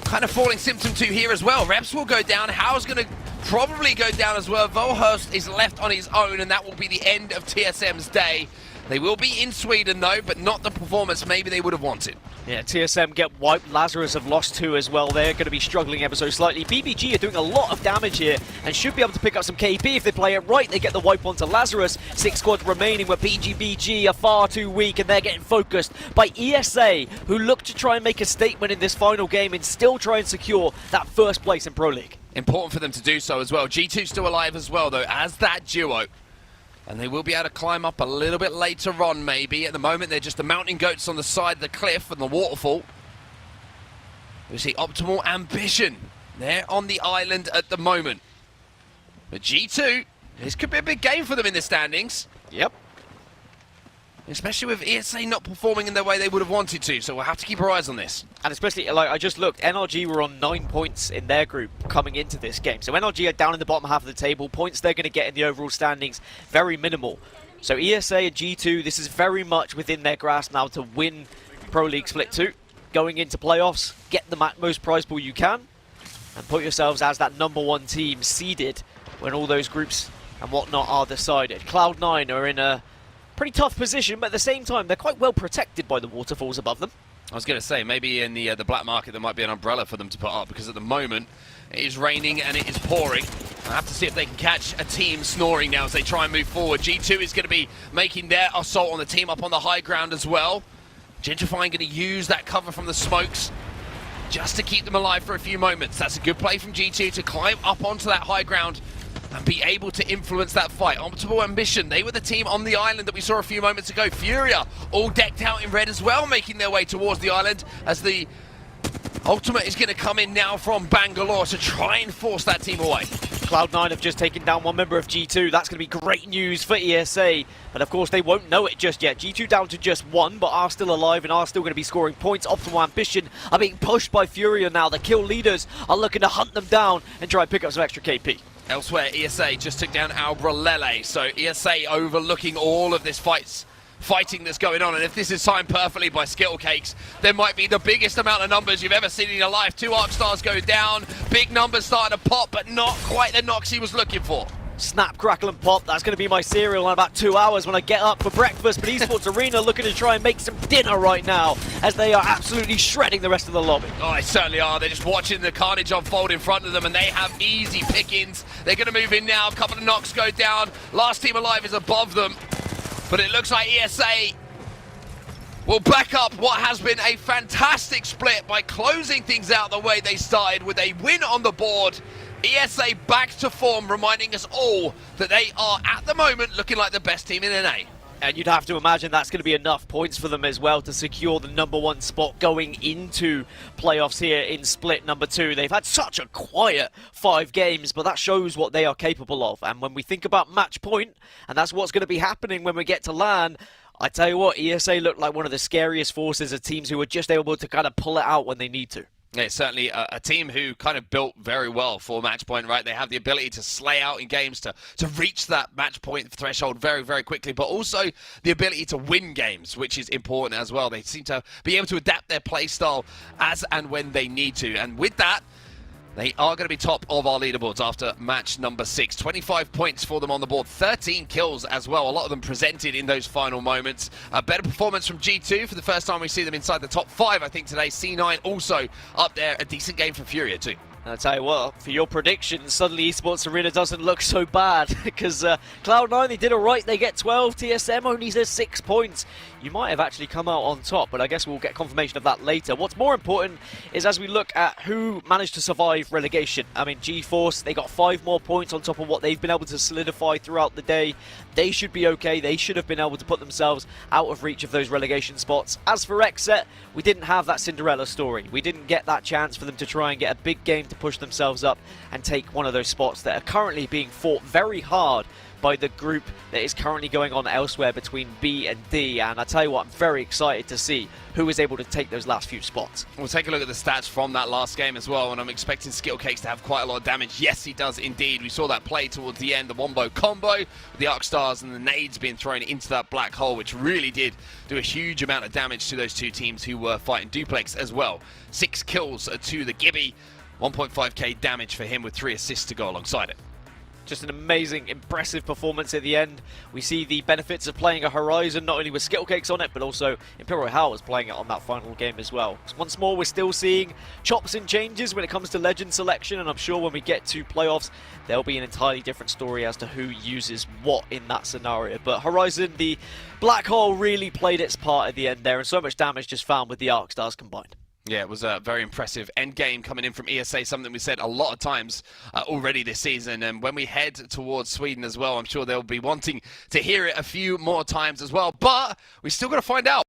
kind of falling symptom to here as well. Reps will go down. How's going to probably go down as well. Volhurst is left on his own, and that will be the end of TSM's day. They will be in Sweden though, but not the performance maybe they would have wanted. Yeah, TSM get wiped. Lazarus have lost 2 as well. They're going to be struggling ever so slightly. BBG are doing a lot of damage here and should be able to pick up some KP if they play it right. They get the wipe onto Lazarus. 6 squads remaining, but BGBG are far too weak, and they're getting focused by ESA, who look to try and make a statement in this final game and still try and secure that first place in Pro League. Important for them to do so as well. G2 still alive as well though, as that duo. And they will be able to climb up a little bit later on, maybe. At the moment, they're just the mountain goats on the side of the cliff and the waterfall. We see Optimal Ambition. They're on the island at the moment. But G2, this could be a big game for them in the standings. Yep. Especially with ESA not performing in the way they would have wanted to, so we'll have to keep our eyes on this. And especially, like I just looked, NRG were on 9 points in their group coming into this game. So NRG are down in the bottom half of the table. Points they're going to get in the overall standings, very minimal. So ESA and G2, this is very much within their grasp now to win Pro League Split 2. Going into playoffs, get the most prize pool you can, and put yourselves as that #1 team seeded when all those groups and whatnot are decided. Cloud9 are in a pretty tough position, but at the same time, they're quite well protected by the waterfalls above them. I was going to say, maybe in the black market there might be an umbrella for them to put up, because at the moment it is raining and it is pouring. I have to see if they can catch a team snoring now as they try and move forward. G2 is going to be making their assault on the team up on the high ground as well. Gentrifying going to use that cover from the smokes just to keep them alive for a few moments. That's a good play from G2 to climb up onto that high ground and be able to influence that fight. Optimal Ambition, they were the team on the island that we saw a few moments ago. Furia, all decked out in red as well, making their way towards the island as the Ultimate is going to come in now from Bangalore to try and force that team away. Cloud9 have just taken down one member of G2. That's going to be great news for ESA. But of course, they won't know it just yet. G2 down to just 1, but are still alive and are still going to be scoring points. Optimal Ambition are being pushed by Furia now. The kill leaders are looking to hunt them down and try and pick up some extra KP. Elsewhere, ESA just took down Albrelele, so ESA overlooking all of this fights fighting that's going on. And if this is timed perfectly by Skittlecakes, there might be the biggest amount of numbers you've ever seen in your life. 2 Arc Stars go down, big numbers starting to pop, but not quite the knocks he was looking for. Snap, crackle, and pop. That's going to be my cereal in about 2 hours when I get up for breakfast. But Esports Arena looking to try and make some dinner right now as they are absolutely shredding the rest of the lobby. Oh, they certainly are. They're just watching the carnage unfold in front of them, and they have easy pickings. They're going to move in now. A couple of knocks go down. Last team alive is above them. But it looks like ESA will back up what has been a fantastic split by closing things out the way they started with a win on the board. ESA back to form, reminding us all that they are, at the moment, looking like the best team in NA. And you'd have to imagine that's going to be enough points for them as well to secure the #1 spot going into playoffs here in split number 2. They've had such a quiet 5 games, but that shows what they are capable of. And when we think about match point, and that's what's going to be happening when we get to LAN, I tell you what, ESA look like one of the scariest forces of teams who are just able to kind of pull it out when they need to. Yeah, it's certainly a team who kind of built very well for match point, right? They have the ability to slay out in games, to reach that match point threshold very, very quickly, but also the ability to win games, which is important as well. They seem to be able to adapt their play style as and when they need to. And with that, they are going to be top of our leaderboards after match number 6. 25 points for them on the board, 13 kills as well. A lot of them presented in those final moments. A better performance from G2 for the first time we see them inside the top 5, I think, today. C9 also up there. A decent game from Furia too. I'll tell you what, for your predictions, suddenly Esports Arena doesn't look so bad because Cloud9, they did alright, they get 12, TSM only says 6 points. You might have actually come out on top, but I guess we'll get confirmation of that later. What's more important is as we look at who managed to survive relegation. I mean, GeForce, they got 5 more points on top of what they've been able to solidify throughout the day. They should be okay, they should have been able to put themselves out of reach of those relegation spots. As for Xset, we didn't have that Cinderella story. We didn't get that chance for them to try and get a big game to push themselves up and take one of those spots that are currently being fought very hard by the group that is currently going on elsewhere between B and D. And I tell you what, I'm very excited to see who is able to take those last few spots. We'll take a look at the stats from that last game as well, and I'm expecting Skittlecakes to have quite a lot of damage. Yes, he does indeed. We saw that play towards the end, the Wombo combo, with the Arc Stars and the nades being thrown into that black hole, which really did do a huge amount of damage to those 2 teams who were fighting Duplex as well. 6 kills to the Gibby, 1.5k damage for him with 3 assists to go alongside it. Just an amazing, impressive performance at the end. We see the benefits of playing a Horizon, not only with Skittlecakes on it, but also Imperial Hal was playing it on that final game as well. So once more, we're still seeing chops and changes when it comes to legend selection, and I'm sure when we get to playoffs, there'll be an entirely different story as to who uses what in that scenario. But Horizon, the Black Hole really played its part at the end there, and so much damage just found with the Arc Stars combined. Yeah, it was a very impressive end game coming in from ESA, something we said a lot of times already this season. And when we head towards Sweden as well, I'm sure they'll be wanting to hear it a few more times as well. But we still got to find out.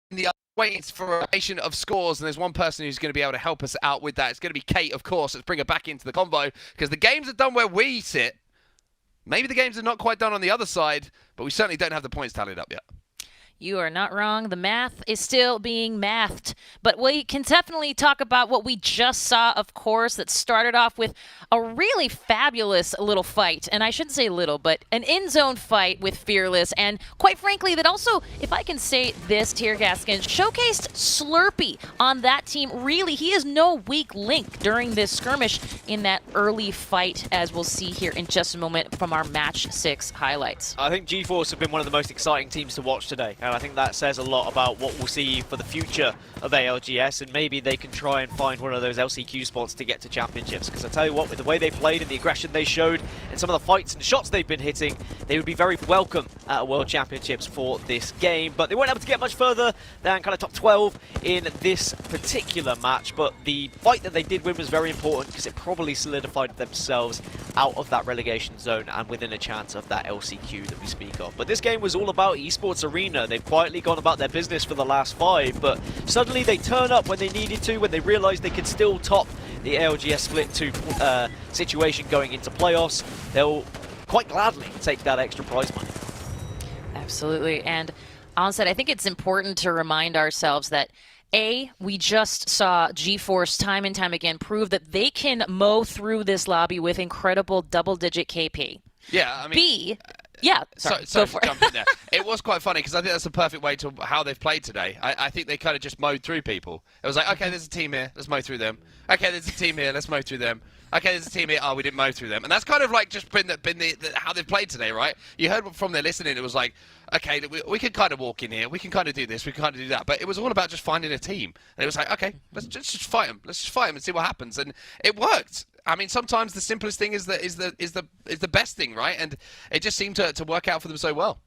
The waits for a nation of scores, and there's one person who's going to be able to help us out with that. It's going to be Kate, of course. Let's bring her back into the convo because the games are done where we sit. Maybe the games are not quite done on the other side, but we certainly don't have the points tallied up yet. You are not wrong. The math is still being mathed. But we can definitely talk about what we just saw, of course, that started off with a really fabulous little fight. And I shouldn't say little, but an in-zone fight with Fearless. And quite frankly, that also, if I can say this, Tear Gaskin, showcased Slurpee on that team. Really, he is no weak link during this skirmish in that early fight, as we'll see here in just a moment from our Match 6 highlights. I think GeForce have been one of the most exciting teams to watch today. And I think that says a lot about what we'll see for the future of ALGS, and maybe they can try and find one of those LCQ spots to get to championships. Because I tell you what, with the way they played and the aggression they showed and some of the fights and shots they've been hitting, they would be very welcome at World Championships for this game. But they weren't able to get much further than kind of top 12 in this particular match. But the fight that they did win was very important because it probably solidified themselves out of that relegation zone and within a chance of that LCQ that we speak of. But this game was all about Esports Arena. They've quietly gone about their business for the last 5, but suddenly they turn up when they needed to, when they realized they could still top the ALGS Split 2 situation going into playoffs. They'll quite gladly take that extra prize money. Absolutely. And Onset, I think it's important to remind ourselves that we just saw GeForce time and time again prove that they can mow through this lobby with incredible double-digit KP. Yeah, I mean... B, yeah, sorry, go for jump in there. It was quite funny because I think that's the perfect way to how they've played today. I think they kind of just mowed through people. It was like, okay, there's a team here, let's mow through them. Okay, there's a team here, let's mow through them. Okay, there's a team here, oh, we didn't mow through them. And that's kind of like just been how they've played today, right? You heard from their listening, it was like, okay, we can kind of walk in here, we can kind of do this, we can kind of do that. But it was all about just finding a team. And it was like, okay, let's just fight them. Let's just fight them and see what happens. And it worked. I mean, sometimes the simplest thing is the best thing, right? And it just seemed to work out for them so well.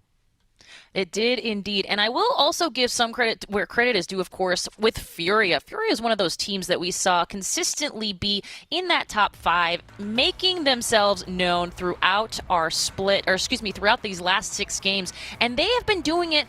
It did indeed. And I will also give some credit where credit is due, of course, with Furia. Furia is one of those teams that we saw consistently be in that top 5, making themselves known throughout our split, or excuse me, throughout these last 6 games. And they have been doing it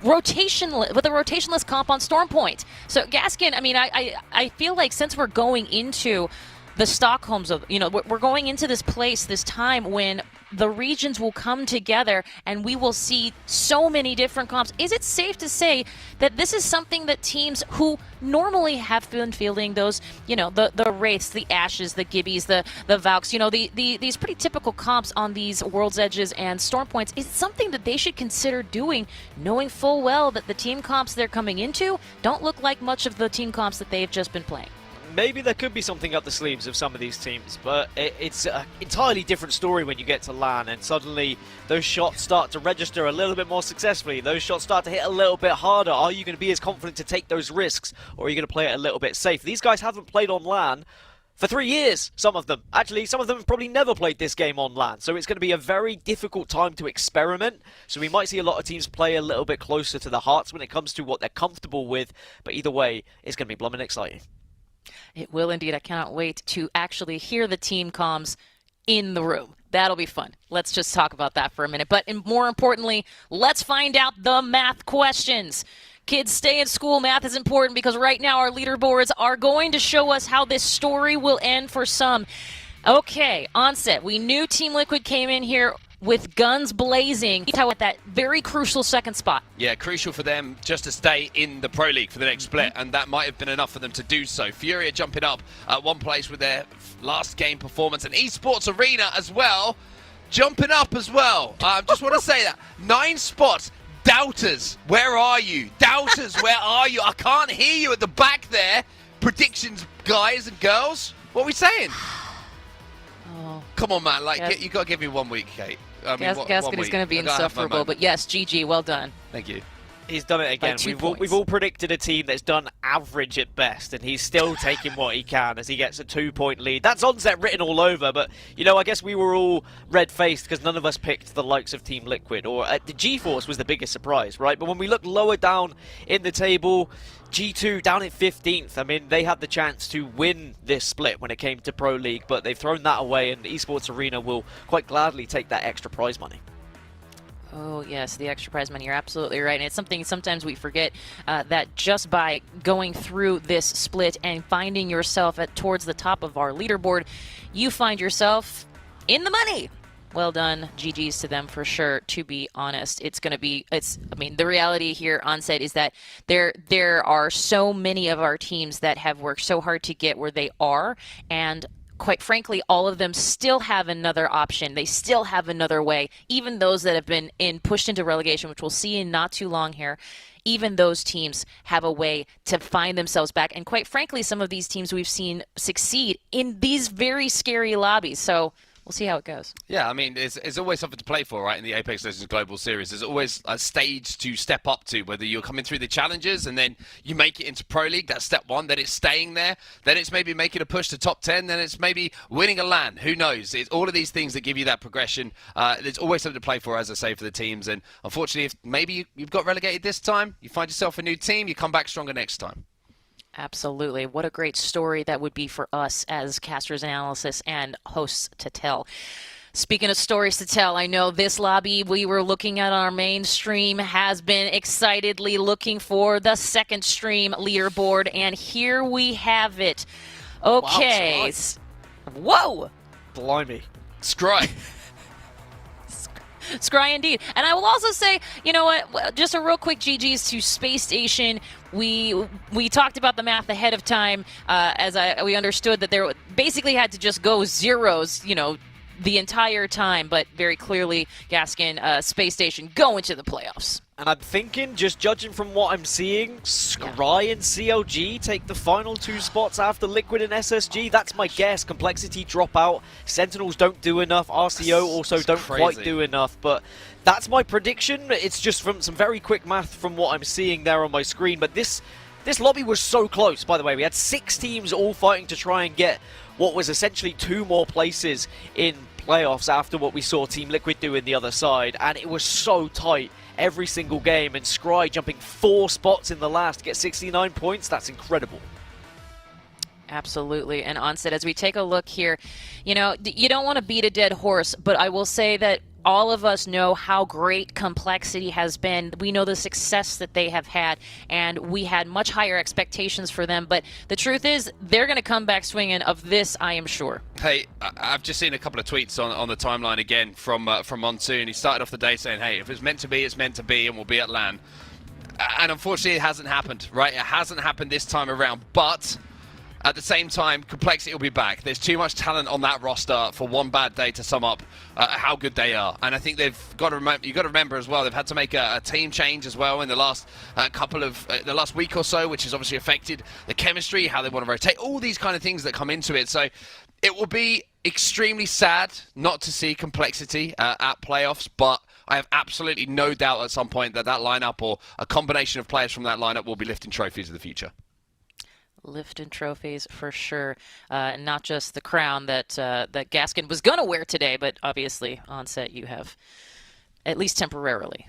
with a rotationless comp on Stormpoint. So Gaskin, I mean, I feel like since we're going into the Stockholms of, we're going into this place, this time when the regions will come together and we will see so many different comps. Is it safe to say that this is something that teams who normally have been fielding those, the Wraiths, the Ashes, the Gibbies, the Valks, these pretty typical comps on these World's Edges and Stormpoints, is it something that they should consider doing, knowing full well that the team comps they're coming into don't look like much of the team comps that they've just been playing? Maybe there could be something up the sleeves of some of these teams, but it's an entirely different story when you get to LAN and suddenly those shots start to register a little bit more successfully. Those shots start to hit a little bit harder. Are you going to be as confident to take those risks, or are you going to play it a little bit safe? These guys haven't played on LAN for 3 years, some of them. Actually, some of them have probably never played this game on LAN, so it's going to be a very difficult time to experiment. So we might see a lot of teams play a little bit closer to the hearts when it comes to what they're comfortable with, but either way, it's going to be blooming exciting. It will indeed. I cannot wait to actually hear the team comms in the room. That'll be fun. Let's just talk about that for a minute. But more importantly, let's find out the math questions. Kids, stay in school. Math is important because right now our leaderboards are going to show us how this story will end for some. Okay, onset. We knew Team Liquid came in here with guns blazing at that very crucial second spot. Yeah, crucial for them just to stay in the Pro League for the next split, and that might have been enough for them to do so. Furia jumping up at one place with their last game performance, and Esports Arena as well, jumping up as well. Just want to say that. 9 spots. Doubters, where are you? Doubters, where are you? I can't hear you at the back there. Predictions, guys and girls. What are we saying? Oh. Come on, man. You got to give me 1 week, Kate. Gaskin is going to be insufferable, but yes, GG, well done. Thank you. He's done it again. We've all predicted a team that's done average at best, and he's still taking what he can as he gets a 2-point lead. That's onset written all over, but, I guess we were all red-faced because none of us picked the likes of Team Liquid, or the G-Force was the biggest surprise, right? But when we look lower down in the table, G2 down in 15th. I mean, they had the chance to win this split when it came to Pro League, but they've thrown that away, and Esports Arena will quite gladly take that extra prize money. Oh, yes, the extra prize money. You're absolutely right. And it's something sometimes we forget that just by going through this split and finding yourself towards the top of our leaderboard, you find yourself in the money. Well done. GG's to them for sure, to be honest. The reality here on set is that there are so many of our teams that have worked so hard to get where they are, and quite frankly, all of them still have another option. They still have another way. Even those that have been pushed into relegation, which we'll see in not too long here, even those teams have a way to find themselves back. And quite frankly, some of these teams we've seen succeed in these very scary lobbies. So we'll see how it goes. Yeah, I mean, there's always something to play for, right, in the Apex Legends Global Series. There's always a stage to step up to, whether you're coming through the challenges and then you make it into Pro League, that's step 1, then it's staying there, then it's maybe making a push to top 10, then it's maybe winning a LAN. Who knows? It's all of these things that give you that progression. There's always something to play for, as I say, for the teams. And unfortunately, if maybe you've got relegated this time, you find yourself a new team, you come back stronger next time. Absolutely. What a great story that would be for us as casters, analysts, and hosts to tell. Speaking of stories to tell, I know this lobby we were looking at on our main stream has been excitedly looking for the second stream leaderboard, and here we have it. Okay. Wow, whoa! Blimey. Scry. Scry indeed. And I will also say, you know what, just a real quick GG's to Space Station. We talked about the math ahead of time, as we understood that there basically had to just go zeros, the entire time, but very clearly Gaskin, Space Station going to the playoffs. And I'm thinking, just judging from what I'm seeing, Scry and CLG take the final 2 spots after Liquid and SSG. That's my guess. Complexity drop out. Sentinels don't do enough. RCO also don't quite do enough. But that's my prediction. It's just from some very quick math from what I'm seeing there on my screen. But this lobby was so close, by the way. We had 6 teams all fighting to try and get what was essentially 2 more places in playoffs after what we saw Team Liquid do in the other side. And it was so tight every single game, and Scry jumping 4 spots in the last to get 69 points. That's incredible. Absolutely. And Onset, as we take a look here, you know, you don't want to beat a dead horse, but I will say that all of us know how great Complexity has been. We know the success that they have had, and we had much higher expectations for them. But the truth is, they're going to come back swinging. Of this, I am sure. Hey, I've just seen a couple of tweets on the timeline again from Monsoon. He started off the day saying, hey, if it's meant to be, it's meant to be, and we'll be at LAN. And unfortunately, it hasn't happened, right? It hasn't happened this time around, but at the same time, Complexity will be back. There's too much talent on that roster for one bad day to sum up how good they are. And I think they've got to remember. You've got to remember as well. They've had to make a team change as well in the last the last week or so, which has obviously affected the chemistry, how they want to rotate, all these kind of things that come into it. So it will be extremely sad not to see Complexity at playoffs, but I have absolutely no doubt at some point that lineup or a combination of players from that lineup will be lifting trophies in the future. Lifting trophies for sure, not just the crown that that Gaskin was gonna wear today, but obviously Onset you have at least temporarily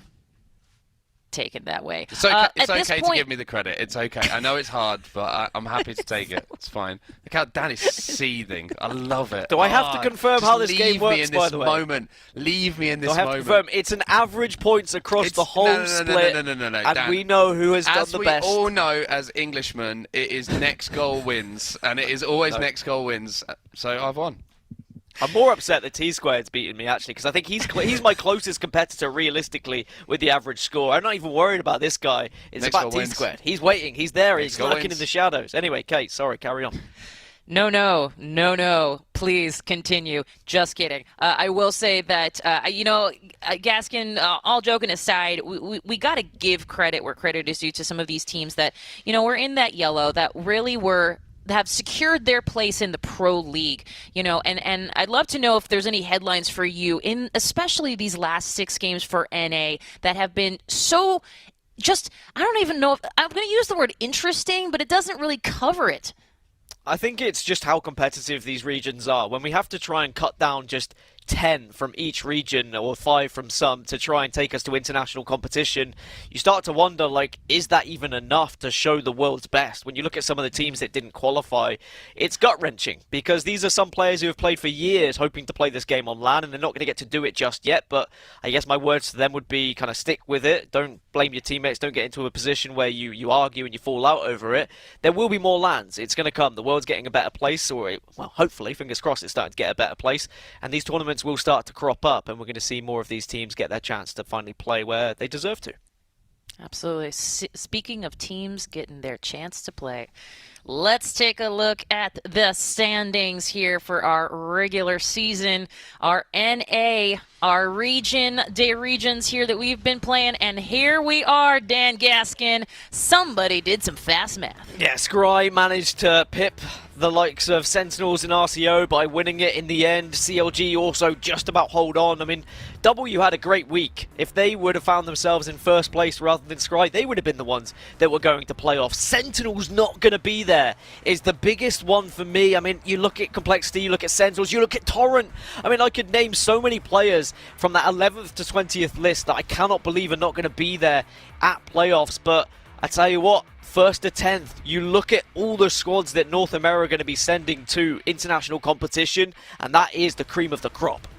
taken that way. It's okay to give me the credit. It's okay. I know it's hard, but I'm happy to take it. It's fine. Look how Dan is seething. I love it. Do I have to confirm how this game works, by the way? Leave me in this moment. I have to confirm it's an average points across the whole split. No, and Dan, we know who has done the best. As we all know, as Englishmen, it is next goal wins, and it is always next goal wins. So I've won. I'm more upset that T-Squared's beaten me, actually, because I think he's my closest competitor, realistically, with the average score. I'm not even worried about this guy. It's about T-Squared. He's waiting. He's there. He's lurking in the shadows. Anyway, Kate, sorry, carry on. No. Please continue. Just kidding. I will say that, Gaskin, all joking aside, we got to give credit where credit is due to some of these teams that, were in that yellow, that really have secured their place in the Pro League, and I'd love to know if there's any headlines for you in especially these last 6 games for NA that have been so I don't even know if I'm going to use the word interesting, but it doesn't really cover it. I think it's just how competitive these regions are. When we have to try and cut down just 10 from each region or 5 from some to try and take us to international competition, you start to wonder, is that even enough to show the world's best? When you look at some of the teams that didn't qualify, it's gut-wrenching because these are some players who have played for years hoping to play this game on LAN, and they're not going to get to do it just yet. But I guess my words to them would be kind of stick with it. Don't blame your teammates. Don't get into a position where you argue and you fall out over it. There will be more LANs. It's going to come. The world's getting a better place, or hopefully, fingers crossed, it's starting to get a better place, and these tournaments will start to crop up, and we're going to see more of these teams get their chance to finally play where they deserve to. Absolutely. Speaking of teams getting their chance to play, let's take a look at the standings here for our regular season, our NA, our regions here that we've been playing, and here we are, Dan Gaskin. Somebody did some fast math. Yeah, Scry managed to pip the likes of Sentinels and RCO by winning it in the end. CLG also just about hold on. I mean, W had a great week. If they would have found themselves in first place rather than Scry, they would have been the ones that were going to playoffs. Sentinels not going to be there is the biggest one for me. I mean, you look at Complexity, you look at Sentinels, you look at Torrent. I mean, I could name so many players from that 11th to 20th list that I cannot believe are not going to be there at playoffs. But I tell you what, 1st to 10th, you look at all the squads that North America are going to be sending to international competition, and that is the cream of the crop.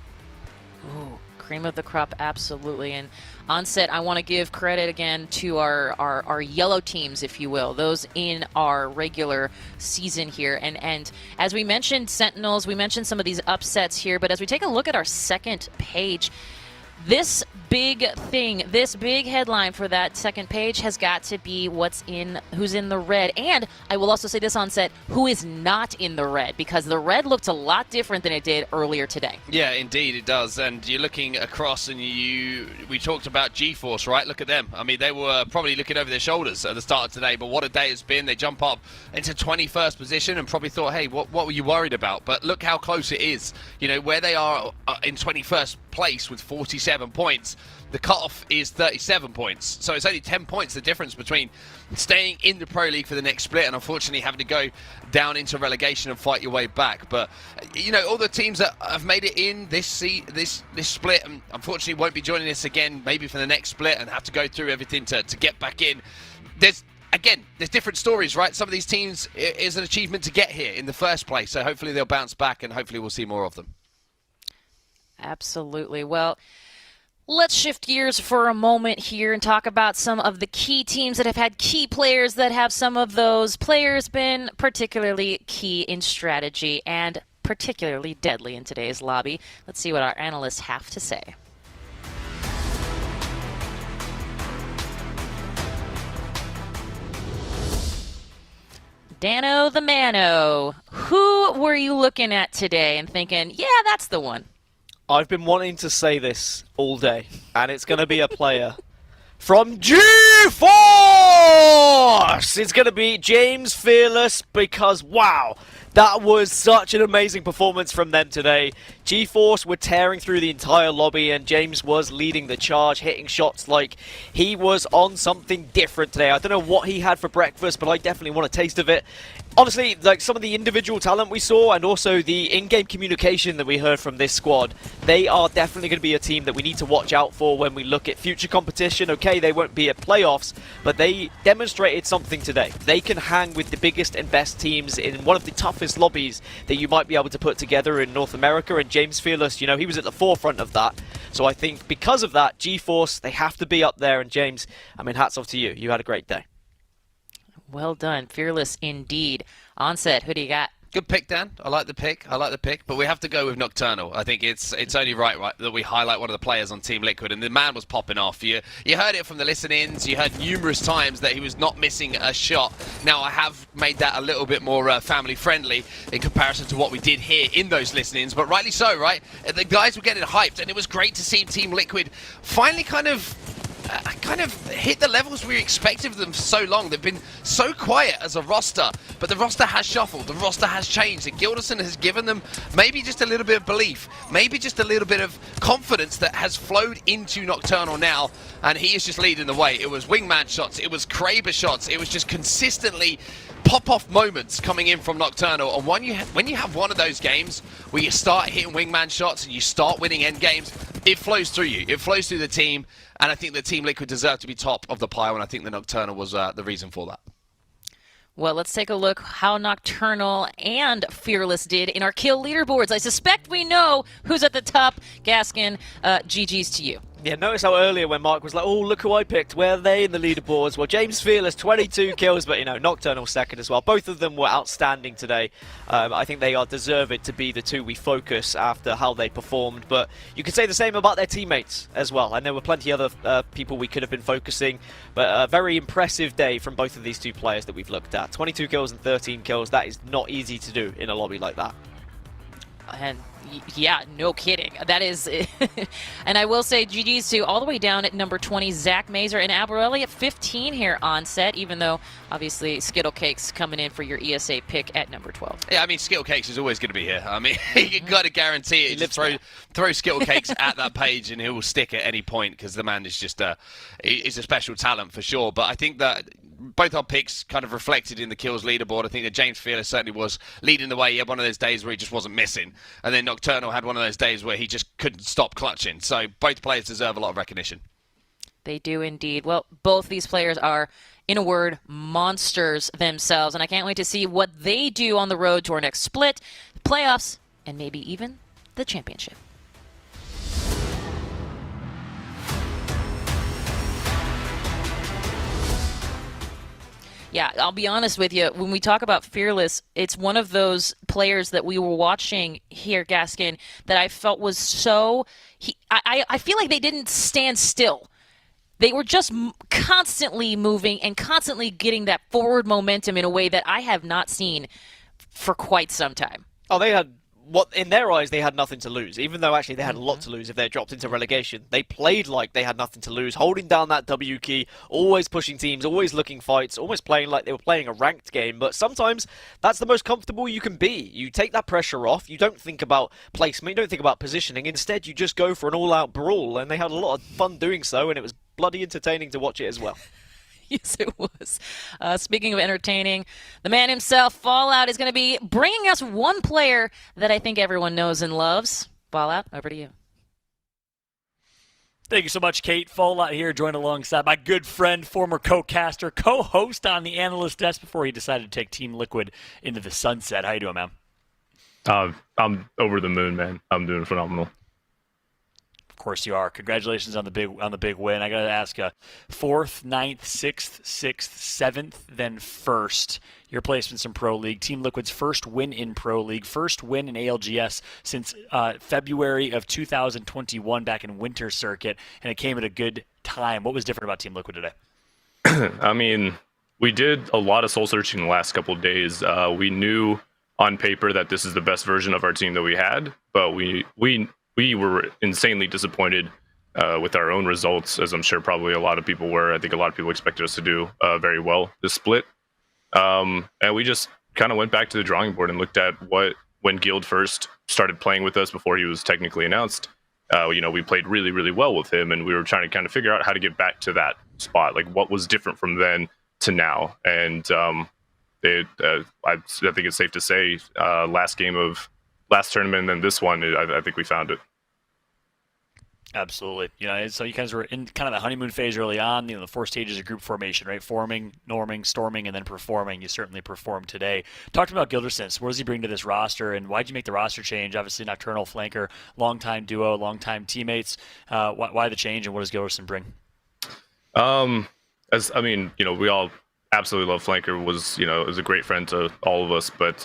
Ooh, cream of the crop, absolutely. And Onset, I want to give credit again to our yellow teams, if you will, those in our regular season here. And as we mentioned Sentinels, we mentioned some of these upsets here, but as we take a look at our second page, this big thing, this big headline for that second page has got to be who's in the red. And I will also say this on set, who is not in the red, because the red looked a lot different than it did earlier today. Yeah, indeed it does. And you're looking across and we talked about GeForce, right? Look at them. I mean, they were probably looking over their shoulders at the start of today, but what a day it's been. They jump up into 21st position and probably thought, hey, what were you worried about? But look how close it is. You know, where they are in 21st place with 47 points. The cutoff is 37 points. So it's only 10 points the difference between staying in the Pro League for the next split and unfortunately having to go down into relegation and fight your way back. But, you know, all the teams that have made it in this split and unfortunately won't be joining us again maybe for the next split and have to go through everything to get back in. There's different stories, right? Some of these teams, it is an achievement to get here in the first place. So hopefully they'll bounce back and hopefully we'll see more of them. Absolutely. Well, let's shift gears for a moment here and talk about some of the key teams that have had key players that have some of those players been particularly key in strategy and particularly deadly in today's lobby. Let's see what our analysts have to say. Dano the Mano, who were you looking at today and thinking, yeah, that's the one? I've been wanting to say this all day, and it's going to be a player from GeForce! It's going to be James Fearless, because, wow, that was such an amazing performance from them today. GeForce were tearing through the entire lobby, and James was leading the charge, hitting shots like he was on something different today. I don't know what he had for breakfast, but I definitely want a taste of it. Honestly, like some of the individual talent we saw and also the in-game communication that we heard from this squad, they are definitely going to be a team that we need to watch out for when we look at future competition. Okay, they won't be at playoffs, but they demonstrated something today. They can hang with the biggest and best teams in one of the toughest lobbies that you might be able to put together in North America, and James Fearless, you know, he was at the forefront of that. So I think because of that, GeForce, they have to be up there, and James, I mean, hats off to you. You had a great day. Well done. Fearless indeed. Onset, who do you got? Good pick, Dan. I like the pick. But we have to go with Nocturnal. I think it's only right that we highlight one of the players on Team Liquid, and the man was popping off. You heard it from the listen-ins. You heard numerous times that he was not missing a shot. Now, I have made that a little bit more family-friendly in comparison to what we did here in those listen-ins, but rightly so, right? The guys were getting hyped, and it was great to see Team Liquid finally kind of hit the levels we expected of them for so long. They've been so quiet as a roster, but the roster has shuffled, the roster has changed, and Gilderson has given them maybe just a little bit of belief, maybe just a little bit of confidence that has flowed into Nocturnal now, and he is just leading the way. It was wingman shots, it was Kraber shots, it was just consistently pop-off moments coming in from Nocturnal, and when you have one of those games where you start hitting wingman shots and you start winning end games, it flows through you, it flows through the team, and I think the Team Liquid deserved to be top of the pile, and I think the Nocturnal was the reason for that. Well, let's take a look how Nocturnal and Fearless did in our kill leaderboards. I suspect we know who's at the top. Gaskin, GG's to you. Yeah, notice how earlier when Mark was like, oh, look who I picked, where are they in the leaderboards? Well, James Fearless, 22 kills, but, you know, Nocturnal second as well. Both of them were outstanding today. I think they are deserved to be the two we focus after how they performed, but you could say the same about their teammates as well, and there were plenty other people we could have been focusing, but a very impressive day from both of these two players that we've looked at. 22 kills and 13 kills, that is not easy to do in a lobby like that. And yeah, no kidding. That is, and I will say GG's to all the way down at number 20, Zach Mazer, and Alberelli at 15 here on set, even though obviously Skittle Cakes coming in for your ESA pick at number 12. Yeah, I mean, Skittle Cakes is always going to be here. I mean, you got to guarantee it. Just throw Skittle Cakes at that page and he will stick at any point, because the man is just he's a special talent for sure. But I think that both our picks kind of reflected in the kills leaderboard. I think that James Fearless certainly was leading the way. He had one of those days where he just wasn't missing. And then Nocturnal had one of those days where he just couldn't stop clutching. So both players deserve a lot of recognition. They do indeed. Well, both these players are, in a word, monsters themselves. And I can't wait to see what they do on the road to our next split, playoffs, and maybe even the championship. Yeah, I'll be honest with you. When we talk about Fearless, it's one of those players that we were watching here, Gaskin, that I felt was so... I feel like they didn't stand still. They were just constantly moving and constantly getting that forward momentum in a way that I have not seen for quite some time. Oh, they had... in their eyes, they had nothing to lose. Even though actually they had a lot to lose if they dropped into relegation. They played like they had nothing to lose, holding down that W key, always pushing teams, always looking fights, almost playing like they were playing a ranked game. But sometimes that's the most comfortable you can be. You take that pressure off. You don't think about placement. You don't think about positioning. Instead, you just go for an all-out brawl. And they had a lot of fun doing so, and it was bloody entertaining to watch it as well. Yes, it was. Speaking of entertaining, the man himself, Fallout, is going to be bringing us one player that I think everyone knows and loves. Fallout, over to you. Thank you so much, Kate. Fallout here, joined alongside my good friend, former co-caster, co-host on the analyst desk before he decided to take Team Liquid into the sunset. How you doing, man? I'm over the moon, man. I'm doing phenomenal. Of course you are. Congratulations on the big win. I got to ask you, 4th, 9th, 6th, 6th, 7th, then 1st. Your placements in Pro League. Team Liquid's first win in Pro League, first win in ALGS since February of 2021 back in Winter Circuit, and it came at a good time. What was different about Team Liquid today? I mean, we did a lot of soul searching the last couple of days. We knew on paper that this is the best version of our team that we had, but we were insanely disappointed with our own results, as I'm sure probably a lot of people were. I think a lot of people expected us to do very well this split. And we just kind of went back to the drawing board and looked at when Guild first started playing with us before he was technically announced. We played really, really well with him, and we were trying to kind of figure out how to get back to that spot, like what was different from then to now. And I think it's safe to say last tournament and then this one, I think we found it. Absolutely. So you guys were in kind of the honeymoon phase early on, the 4 stages of group formation, right? Forming, norming, storming, and then performing. You certainly performed today. Talk to me about Gildersons. What does he bring to this roster, and why did you make the roster change? Obviously, Nocturnal, Flanker, longtime duo, longtime teammates. Why the change, and what does Gilderson bring? We all absolutely love Flanker. Was a great friend to all of us, but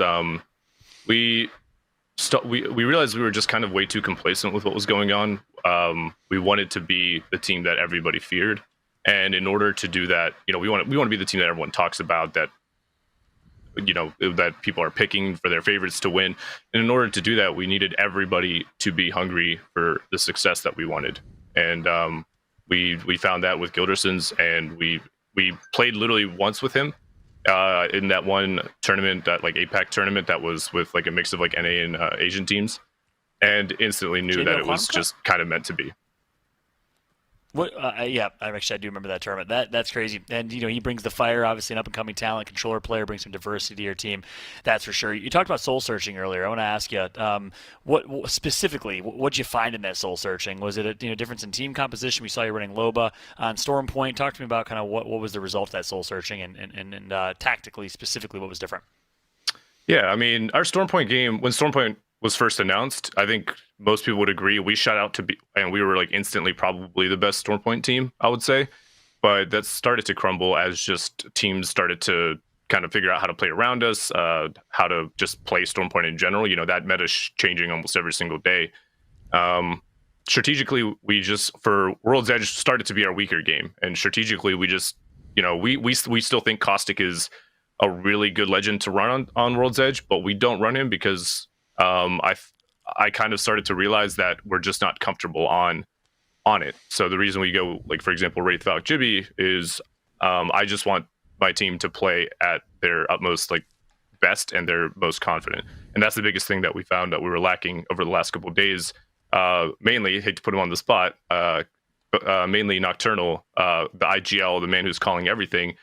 we realized we were just kind of way too complacent with what was going on. We wanted to be the team that everybody feared, and in order to do that, we want to be the team that everyone talks about, that that people are picking for their favorites to win. And in order to do that, we needed everybody to be hungry for the success that we wanted. And we found that with Gildersons, and we played literally once with him in that one tournament, that like APAC tournament that was with like a mix of like NA and Asian teams, and instantly knew that it was just kind of meant to be. What? I do remember that tournament. That's crazy. And he brings the fire, obviously an up and coming talent, controller player, brings some diversity to your team. That's for sure. You talked about soul searching earlier. I want to ask you, what specifically, what'd you find in that soul searching? Was it a difference in team composition? We saw you running Loba on Storm Point. Talk to me about kind of what was the result of that soul searching, and tactically, specifically, what was different? Yeah, I mean, our Storm Point game, when Storm Point was first announced, I think most people would agree we shot out to be, and we were like instantly probably the best Storm Point team, I would say. But that started to crumble as just teams started to kind of figure out how to play around us, how to just play Storm Point in general. That meta changing almost every single day. Strategically, we just, for World's Edge, started to be our weaker game, and strategically we just, we still think Caustic is a really good legend to run on World's Edge, but we don't run him because I kind of started to realize that we're just not comfortable on it. So the reason we go, like, for example, Wraith Valk Jibby is I just want my team to play at their utmost, like, best and their most confident. And that's the biggest thing that we found that we were lacking over the last couple of days. Mainly, hate to put him on the spot, mainly Nocturnal, the IGL, the man who's calling everything.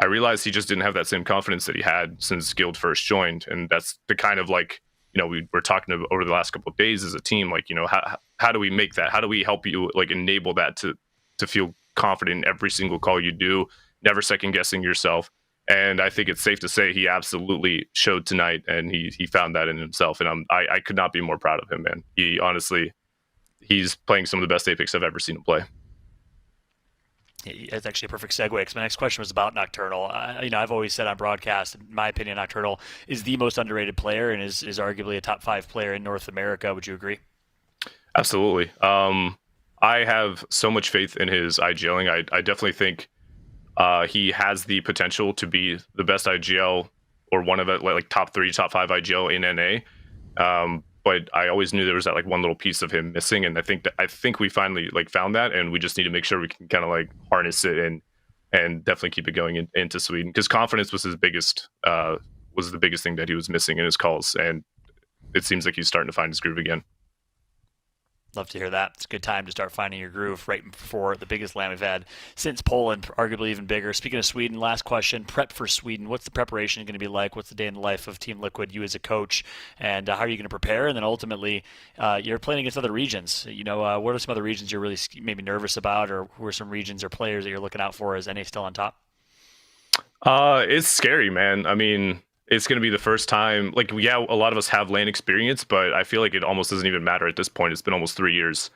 I realized he just didn't have that same confidence that he had since Guild first joined. And that's the kind of, like, we were talking about over the last couple of days as a team, like, how do we make that? How do we help you, like, enable that to feel confident in every single call you do, never second guessing yourself? And I think it's safe to say he absolutely showed tonight, and he found that in himself. And I could not be more proud of him, man. He's playing some of the best Apex I've ever seen him play. It's actually a perfect segue because my next question was about Nocturnal. I've always said on broadcast, in my opinion, Nocturnal is the most underrated player and is arguably a top 5 player in North America. Would you agree? Absolutely. I have so much faith in his IGLing. I definitely think he has the potential to be the best IGL or one of it, like top 3, top 5 IGL in NA. But I always knew there was that like one little piece of him missing, and I think we finally like found that, and we just need to make sure we can kind of like harness it and definitely keep it going into Sweden, because confidence was his biggest was the biggest thing that he was missing in his calls, and it seems like he's starting to find his groove again. Love to hear that. It's a good time to start finding your groove right before the biggest LAN we've had since Poland, arguably even bigger. Speaking of Sweden, last question, prep for Sweden. What's the preparation going to be like? What's the day in the life of Team Liquid, you as a coach, and how are you going to prepare? And then ultimately, you're playing against other regions. What are some other regions you're really maybe nervous about, or who are some regions or players that you're looking out for? Is NA still on top? It's scary, man. I mean, it's going to be the first time, like, yeah, a lot of us have LAN experience, but I feel like it almost doesn't even matter at this point. It's been almost 3 years.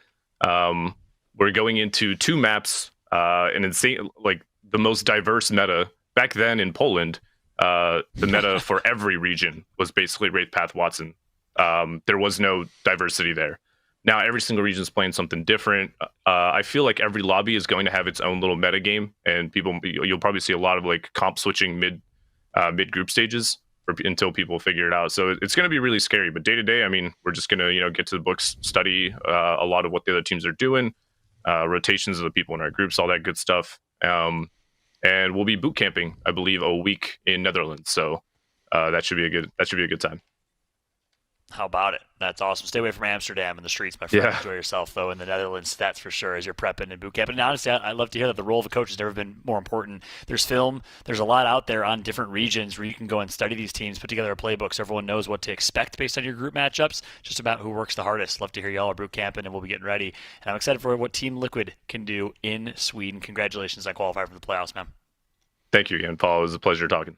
We're going into 2 maps, an insane, like the most diverse meta. Back then in Poland, the meta for every region was basically Wraith Path Watson. There was no diversity there. Now every single region is playing something different. I feel like every lobby is going to have its own little meta game, and you'll probably see a lot of like comp switching mid group stages until people figure it out. So it's going to be really scary. But day to day, I mean, we're just going to get to the books, study a lot of what the other teams are doing, rotations of the people in our groups, all that good stuff. And we'll be boot camping, I believe, a week in Netherlands. So that should be a good time. How about it? That's awesome. Stay away from Amsterdam and the streets, my friend. Yeah. Enjoy yourself, though, in the Netherlands, that's for sure, as you're prepping and boot camping. And honestly, I love to hear that the role of a coach has never been more important. There's film. There's a lot out there on different regions where you can go and study these teams, put together a playbook so everyone knows what to expect based on your group matchups, just about who works the hardest. Love to hear y'all are boot camping, and we'll be getting ready. And I'm excited for what Team Liquid can do in Sweden. Congratulations on qualifying for the playoffs, man. Thank you again, Paul. It was a pleasure talking.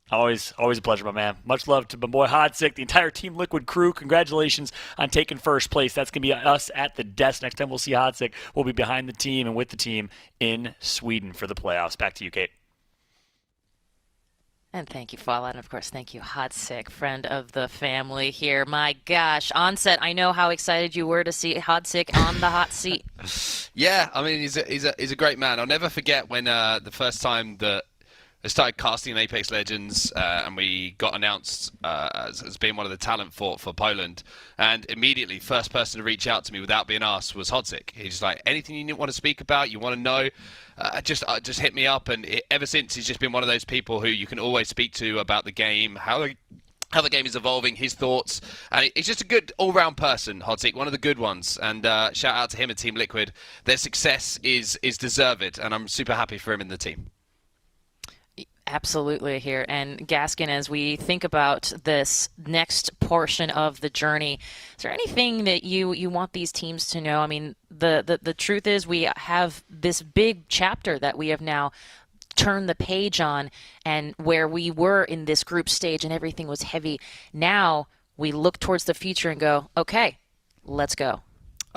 Always a pleasure, my man. Much love to my boy Hodsick, the entire Team Liquid crew. Congratulations on taking first place. That's going to be us at the desk. Next time we'll see Hodsick, we'll be behind the team and with the team in Sweden for the playoffs. Back to you, Kate. And thank you, Fallout. And of course, thank you, Hodsick, friend of the family here. My gosh, Onset, I know how excited you were to see Hodsick on the hot seat. Yeah, I mean, he's a great man. I'll never forget when the first time that I started casting in Apex Legends, and we got announced as being one of the talent for Poland. And immediately, first person to reach out to me without being asked was Hodsick. He's just like, anything you want to speak about, you want to know, just hit me up. And ever since, he's just been one of those people who you can always speak to about the game, how the game is evolving, his thoughts. And he's just a good all-round person, Hodsick, one of the good ones. And shout out to him and Team Liquid. Their success is deserved, and I'm super happy for him in the team. Absolutely here. And Gaskin, as we think about this next portion of the journey, is there anything that you want these teams to know? I mean, the truth is we have this big chapter that we have now turned the page on, and where we were in this group stage and everything was heavy. Now we look towards the future and go, okay, let's go.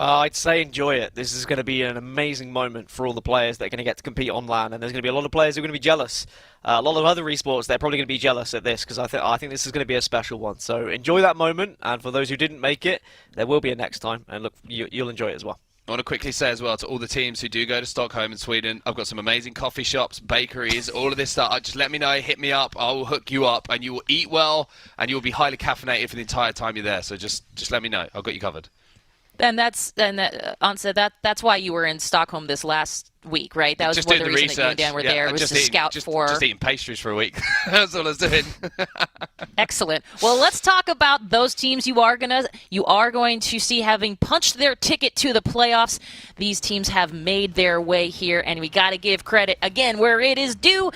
I'd say enjoy it. This is going to be an amazing moment for all the players that are going to get to compete on LAN, and there's going to be a lot of players who are going to be jealous. A lot of other esports, they're probably going to be jealous at this, because I think this is going to be a special one. So enjoy that moment, and for those who didn't make it, there will be a next time, and look, you'll enjoy it as well. I want to quickly say as well to all the teams who do go to Stockholm in Sweden, I've got some amazing coffee shops, bakeries, all of this stuff. Just let me know, hit me up, I will hook you up, and you will eat well, and you will be highly caffeinated for the entire time you're there. So just let me know, I've got you covered. And that's why you were in Stockholm this last week, right? That was just one of the doing reasons that you and Dan were there, was to scout for... Just eating pastries for a week. That's all I was doing. Excellent. Well, let's talk about those teams you are going to see having punched their ticket to the playoffs. These teams have made their way here, and we got to give credit, again, where it is due.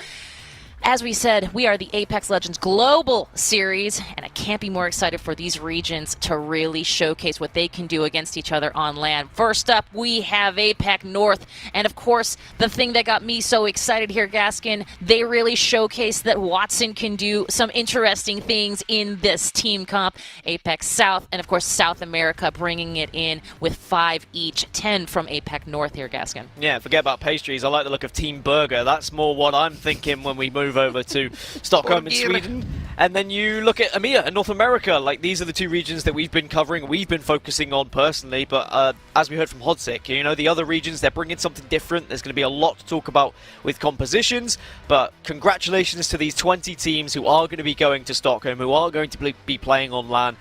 As we said, we are the Apex Legends Global Series, and I can't be more excited for these regions to really showcase what they can do against each other on LAN. First up, we have APAC North, and of course, the thing that got me so excited here, Gaskin, they really showcased that Watson can do some interesting things in this team comp. Apex South, and of course, South America bringing it in with 5 each, 10 from APAC North here, Gaskin. Yeah, forget about pastries. I like the look of Team Burger. That's more what I'm thinking when we move over to Stockholm in Sweden. And then you look at EMEA and North America. Like, these are the 2 regions that we've been covering, we've been focusing on personally. But as we heard from Hodzic, you know, the other regions, they're bringing something different. There's going to be a lot to talk about with compositions. But congratulations to these 20 teams who are going to be going to Stockholm, who are going to be playing on LAN.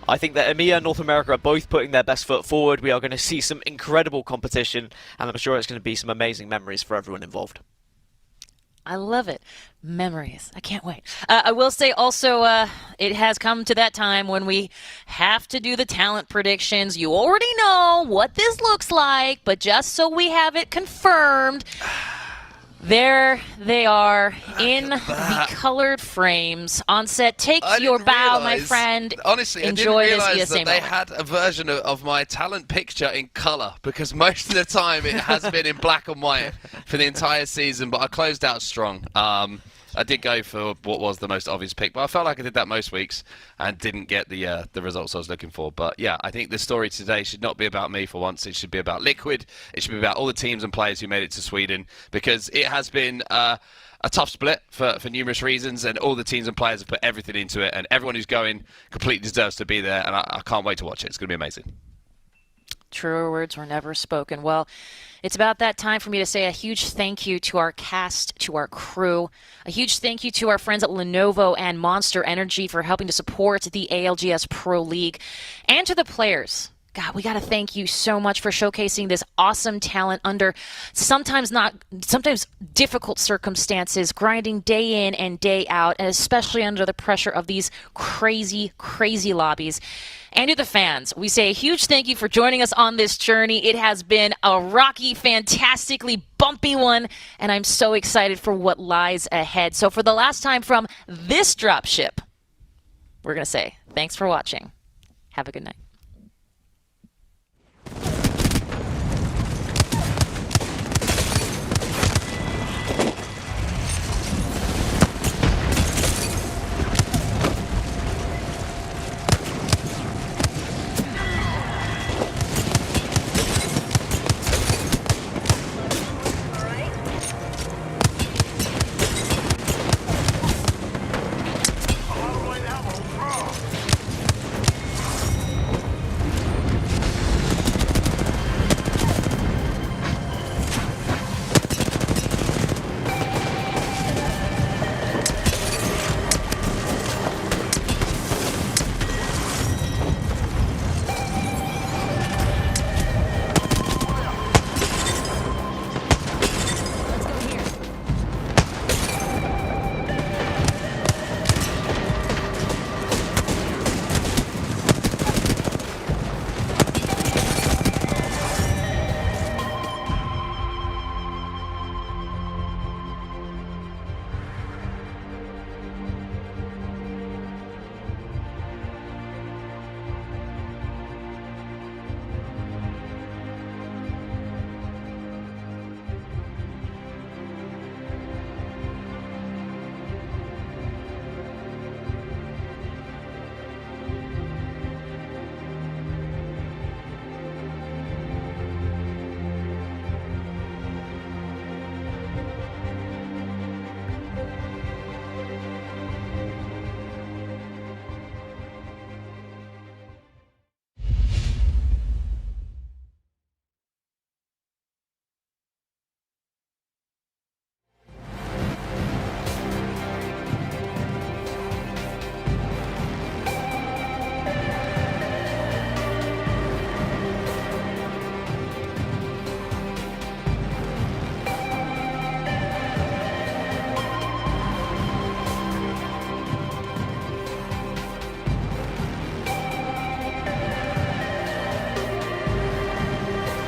I think that EMEA and North America are both putting their best foot forward. We are going to see some incredible competition, and I'm sure it's going to be some amazing memories for everyone involved. I love it. Memories. I can't wait. I will say also, it has come to that time when we have to do the talent predictions. You already know what this looks like, but just so we have it confirmed, there they are in the colored frames. On set, take your bow, my friend. Honestly, enjoy I didn't realize this ESA that they moment. had a version of my talent picture in color, because most of the time it has been in black and white for the entire season, but I closed out strong. I did go for what was the most obvious pick, but I felt like I did that most weeks and didn't get the results I was looking for. But yeah, I think the story today should not be about me for once. It should be about Liquid. It should be about all the teams and players who made it to Sweden, because it has been a tough split for numerous reasons, and all the teams and players have put everything into it, and everyone who's going completely deserves to be there, and I can't wait to watch it. It's going to be amazing. Truer words were never spoken. Well, it's about that time for me to say a huge thank you to our cast, to our crew. A huge thank you to our friends at Lenovo and Monster Energy for helping to support the ALGS Pro League. And to the players. God, we got to thank you so much for showcasing this awesome talent under sometimes difficult circumstances, grinding day in and day out, and especially under the pressure of these crazy, crazy lobbies. And to the fans, we say a huge thank you for joining us on this journey. It has been a rocky, fantastically bumpy one, and I'm so excited for what lies ahead. So for the last time from this dropship, we're going to say thanks for watching. Have a good night.